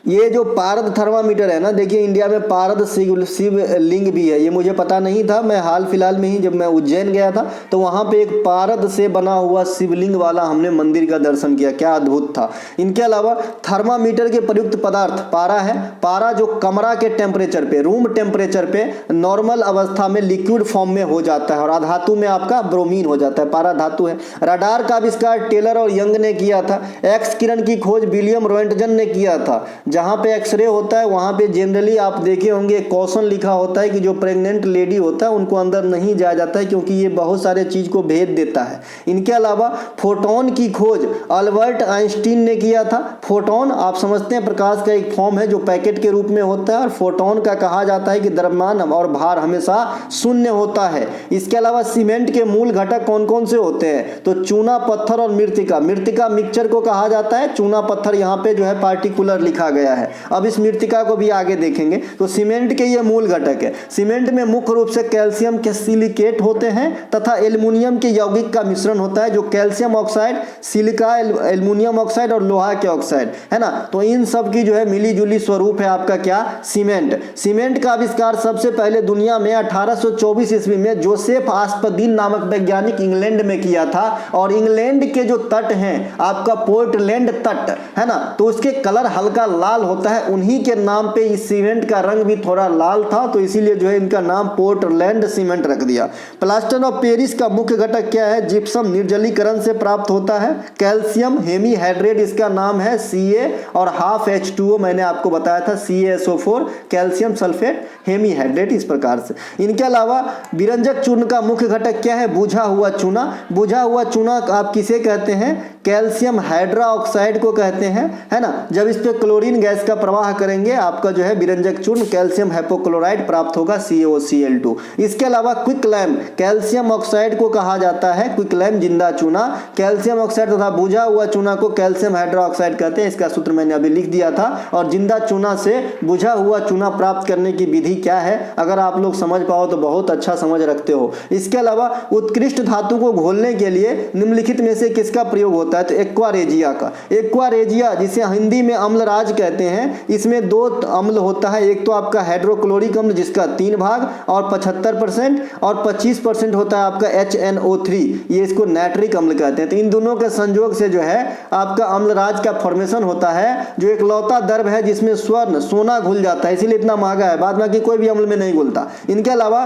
ये जो पारद थर्मामीटर है ना, देखिए इंडिया में पारद शिवलिंग भी है, ये मुझे पता नहीं था। मैं हाल फिलहाल में ही जब मैं उज्जैन गया था तो वहाँ पे एक पारद से बना हुआ शिवलिंग वाला हमने मंदिर का दर्शन किया, क्या अद्भुत था। इनके अलावा थर्मामीटर के प्रयुक्त पदार्थ पारा है। पारा जो कमरा के टेम्परेचर पे, रूम टेम्परेचर पे नॉर्मल अवस्था में लिक्विड फॉर्म में हो जाता है और अधातु में आपका ब्रोमीन हो जाता है, पारा धातु है। रडार का आविष्कार टेलर और यंग ने किया था। एक्स किरण की खोज विलियम रोएंटगन ने किया था। जहाँ पे एक्सरे होता है वहाँ पे जनरली आप देखे होंगे क्वेश्चन लिखा होता है कि जो प्रेग्नेंट लेडी होता है उनको अंदर नहीं जाया जाता है, क्योंकि ये बहुत सारे चीज को भेद देता है। इनके अलावा फोटोन की खोज अल्बर्ट आइंस्टीन ने किया था। फोटोन आप समझते हैं प्रकाश का एक फॉर्म है जो पैकेट के रूप में होता है, और फोटोन का कहा जाता है कि द्रव्यमान और भार हमेशा शून्य होता है। इसके अलावा सीमेंट के मूल घटक कौन कौन से होते हैं, तो चूना, पत्थर और मृतिका। मृतिका मिक्सचर को कहा जाता है, चूना पत्थर यहाँ पे जो है पार्टिकुलर लिखा गया है। अब इस मृतिका को भी आगे देखेंगे। तो सीमेंट के ये मूल घटक है। सीमेंट में मुख्य रूप से कैल्शियम के सिलिकेट होते हैं तथा एल्युमिनियम के यौगिक का मिश्रण होता है, जो calcium oxide, silica, aluminium oxide और लोहा के ऑक्साइड है ना। तो इन सब की जो है मिली जुली स्वरूप है आपका क्या, सीमेंट। सीमेंट का आविष्कार सबसे पहले दुनिया में 1824 ईस्वी में जोसेफ आस्पदीन नामक वैज्ञानिक इंग्लैंड में किया था। और इंग्लैंड के जो तट हैं आपका पोर्टलैंड तट है ना, तो उसके कलर हल्का लाल होता है। उन्हीं के नाम पे इस सीमेंट का रंग भी थोड़ा लाल था, तो इसीलिए जो है इनका नाम पोर्टलैंड सीमेंट रख दिया। प्लास्टर ऑफ पेरिस का मुख्य घटक क्या है, जिप्सम निर्जलीकरण से प्राप्त होता है। कैल्शियम हेमीहाइड्रेट इसका नाम है Ca और हाफ H2O, मैंने आपको बताया था CaSO4, कैल्शियम सल्फेट हेमीहाइड्रेट, इस प्रकार से। इनके अलावा विरंजक चूर्ण का मुख्य घटक क्या है, बुझा हुआ चूना। बुझा हुआ चूना आप किसे कहते हैं, कैल्शियम हाइड्रोक्साइड को कहते हैं, है ना। जब इस पे क्लोरीन गैस का प्रवाह करेंगे आपका जो है विरंजक चूर्ण कैल्शियम हाइपोक्लोराइड प्राप्त होगा, CaOCl2। इसके अलावा क्विकलैम कैल्शियम ऑक्साइड को कहा जाता है, क्विकलैम जिंदा चूना। कैल्शियम ऑक्साइड तथा बुझा हुआ चूना को कैल्शियम हाइड्रोक्साइड कहते हैं, इसका सूत्र मैंने अभी लिख दिया था। और जिंदा चूना से बुझा हुआ चूना प्राप्त करने की विधि क्या है, अगर आप लोग समझ पाओ तो बहुत अच्छा समझ रखते हो। इसके अलावा उत्कृष्ट धातु को घोलने के लिए निम्नलिखित में से किसका प्रयोग होता है, तो एक्वा रेजिया का। एक्वा रेजिया जिसे हिंदी में अम्लराज कहते हैं, इसमें दो अम्ल होता है, एक तो आपका हाइड्रोक्लोरिक अम्ल जिसका 3 भाग और 75% और 25% होता है आपका HNO3, ये इसको नाइट्रिक अम्ल कहते हैं। तो इन दोनों के संयोग से जो है आपका अम्लराज का फॉर्मेशन होता है, जो एक लौता द्रव है जिसमें स्वर्ण सोना घुल जाता है, इसीलिए इतना महंगा है, बाद बाकी कोई भी अम्ल में नहीं घुलता। इनके अलावा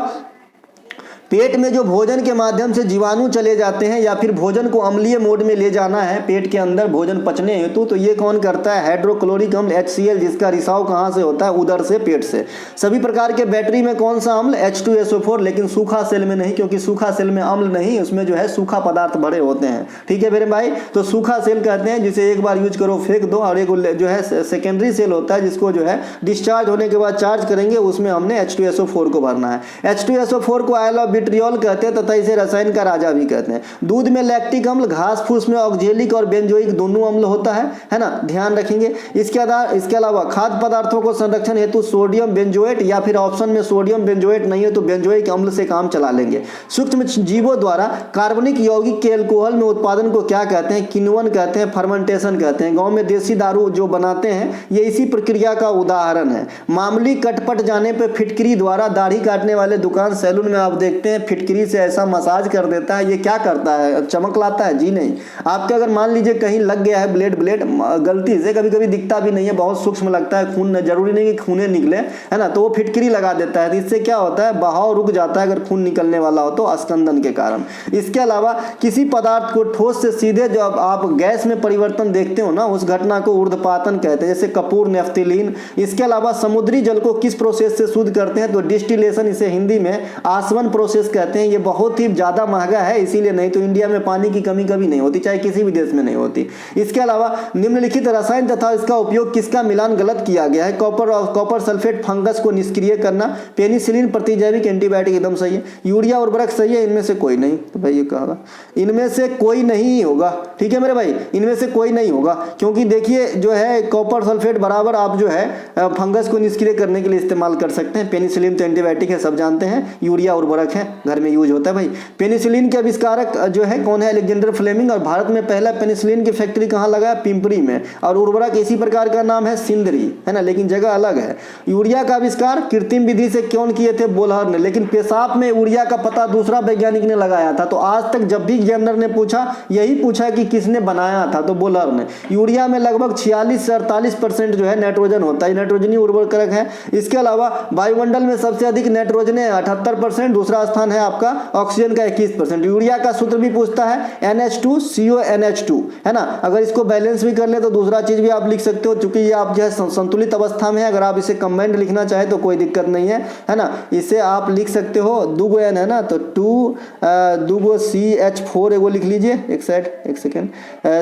पेट में जो भोजन के माध्यम से जीवाणु चले जाते हैं या फिर भोजन को अम्लीय मोड में ले जाना है पेट के अंदर भोजन पचने हेतु, तो ये कौन करता है, हाइड्रोक्लोरिक अम्ल HCl, जिसका रिसाव कहाँ से होता है, उदर से, पेट से। सभी प्रकार के बैटरी में कौन सा अम्ल, H2SO4, लेकिन सूखा सेल में नहीं, क्योंकि सूखा सेल में अम्ल नहीं, उसमें जो है सूखा पदार्थ भरे होते हैं। ठीक है मेरे भाई, तो सूखा सेल कहते हैं जिसे एक बार यूज करो फेंक दो, और एक जो है सेकेंडरी सेल होता है जिसको जो है डिस्चार्ज होने के बाद चार्ज करेंगे, उसमें हमने H2SO4 को भरना है। H2SO4 को आयल ऑफ विट्रियोल कहते हैं तथा इसे रसायन का राजा भी कहते हैं। दूध में लैक्टिक अम्ल, घास फूस में ऑक्जेलिक और बेंजोइक दोनों अम्ल होता है ना, ध्यान रखेंगे। इसके अलावा खाद्य पदार्थों को संरक्षण हेतु सोडियम बेंजोएट, या फिर ऑप्शन में सोडियम बेंजोएट नहीं है तो बेंजोइक अम्ल से काम चला लेंगे। सूक्ष्म जीवों द्वारा कार्बनिक यौगिक के एल्कोहल में उत्पादन को क्या कहते हैं, किण्वन कहते हैं, फर्मेंटेशन कहते हैं। गाँव में देसी दारू जो बनाते हैं ये इसी प्रक्रिया का उदाहरण है। मामूली कटपट जाने पर फिटकरी द्वारा दाढ़ी काटने वाले दुकान सैलून में आप देखते हैं फिटकरी से ऐसा मसाज कर देता है, ये क्या करता है, चमक लाता है जी नहीं। आपके अगर मान लीजिए कहीं लग गया है ब्लेड गलती से, कभी कभी दिखता भी नहीं है, बहुत सूक्ष्म लगता है, खून जरूरी नहीं कि खूने निकले, है ना, तो वो फिटकरी लगा देता है। इससे क्या होता है, बहाव रुक जाता है अगर खून निकलने वाला हो तो, अस्कंदन के कारण। इसके अलावा किसी पदार्थ को ठोस से सीधे जब आप गैस में परिवर्तन देखते हो ना, उस घटना को ऊर्ध्वपातन कहते हैं, जैसे कपूर, नेफ्थिलीन। इसके अलावा समुद्री जल को किस प्रोसेस से शुद्ध करते हैं, तो डिस्टिलेशन, इसे हिंदी में आसवन प्रोसेस कहते हैं। ये बहुत ही ज्यादा महंगा है इसीलिए, नहीं तो इंडिया में पानी की कमी कभी नहीं होती, चाहे किसी भी देश में नहीं होती। इसके अलावा निम्नलिखित रसायन तथा इसका उपयोग किसका मिलान गलत किया गया है, कॉपर सल्फेट फंगस को निष्क्रिय करना, पेनिसिलिन प्रतिजैविक एंटीबायोटिक एकदम सही है, यूरिया उर्वरक सही है, इनमें से कोई नहीं, तो भाई ये कहा इनमें से कोई नहीं होगा। ठीक है मेरे भाई, इनमें से कोई नहीं होगा, क्योंकि देखिए जो है कॉपर सल्फेट बराबर आप जो है फंगस को निष्क्रिय करने के लिए इस्तेमाल कर सकते हैं। पेनिसिलिन तो एंटीबायोटिक है, सब जानते हैं, यूरिया उर्वरक है। घर में यूज होता है भाई। पेनिसिलिन के आविष्कारक जो है कौन है? Alexander Fleming. और भारत में पहला पेनिसिलिन की फैक्ट्री कहाँ लगा? पिंपरी में। और उर्वरक इसी प्रकार का नाम है सिंदरी, है ना, लेकिन जगह अलग है। यूरिया का आविष्कार कृत्रिम विधि से कौन किए थे? बोलहर ने। लेकिन पेशाब में यूरिया का पता दूसरा वैज्ञानिक ने लगाया था। तो आज तक जब भी एग्जामिनर ने पूछा यही पूछा कि किसने बनाया था, तो बोलहर ने। यूरिया में लगभग 46 से 48% जो है नाइट्रोजन होता है, नाइट्रोजनी उर्वरक है। इसके अलावा वायुमंडल में सबसे अधिक नाइट्रोजन है 78%, दूसरा स्थान है आपका ऑक्सीजन का 21%। यूरिया का सूत्र भी पूछता है NH2CONH2, है ना। अगर इसको बैलेंस भी कर ले तो दूसरा चीज भी आप लिख सकते हो, चूंकि ये आप जो है संतुलित अवस्था में है। अगर आप इसे कंबाइंड लिखना चाहे तो कोई दिक्कत नहीं है ना। इसे आप लिख सकते हो, दुगो N है ना, तो 2 CH4 एगो लिख लीजिए, एक सेकेंड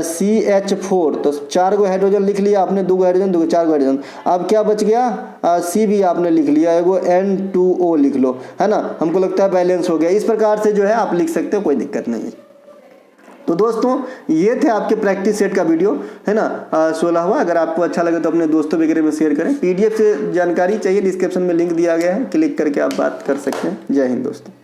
CH4, तो 4 गो हाइड्रोजन लिख लिया आपने, 2 हाइड्रोजन 4 गो हाइड्रोजन। अब क्या बच गया? C भी आपने लिख लिया, एगो N2O लिख लो, है ना। हमको लगता है बैलेंस हो गया। इस प्रकार से जो है आप लिख सकते हो, कोई दिक्कत नहीं है। तो दोस्तों ये थे आपके प्रैक्टिस सेट का वीडियो, है ना, 16वां। अगर आपको अच्छा लगे तो अपने दोस्तों वगैरह में शेयर करें। PDF से जानकारी चाहिए, डिस्क्रिप्शन में लिंक दिया गया है, क्लिक करके आप बात कर सकते हैं। जय हिंद दोस्तों।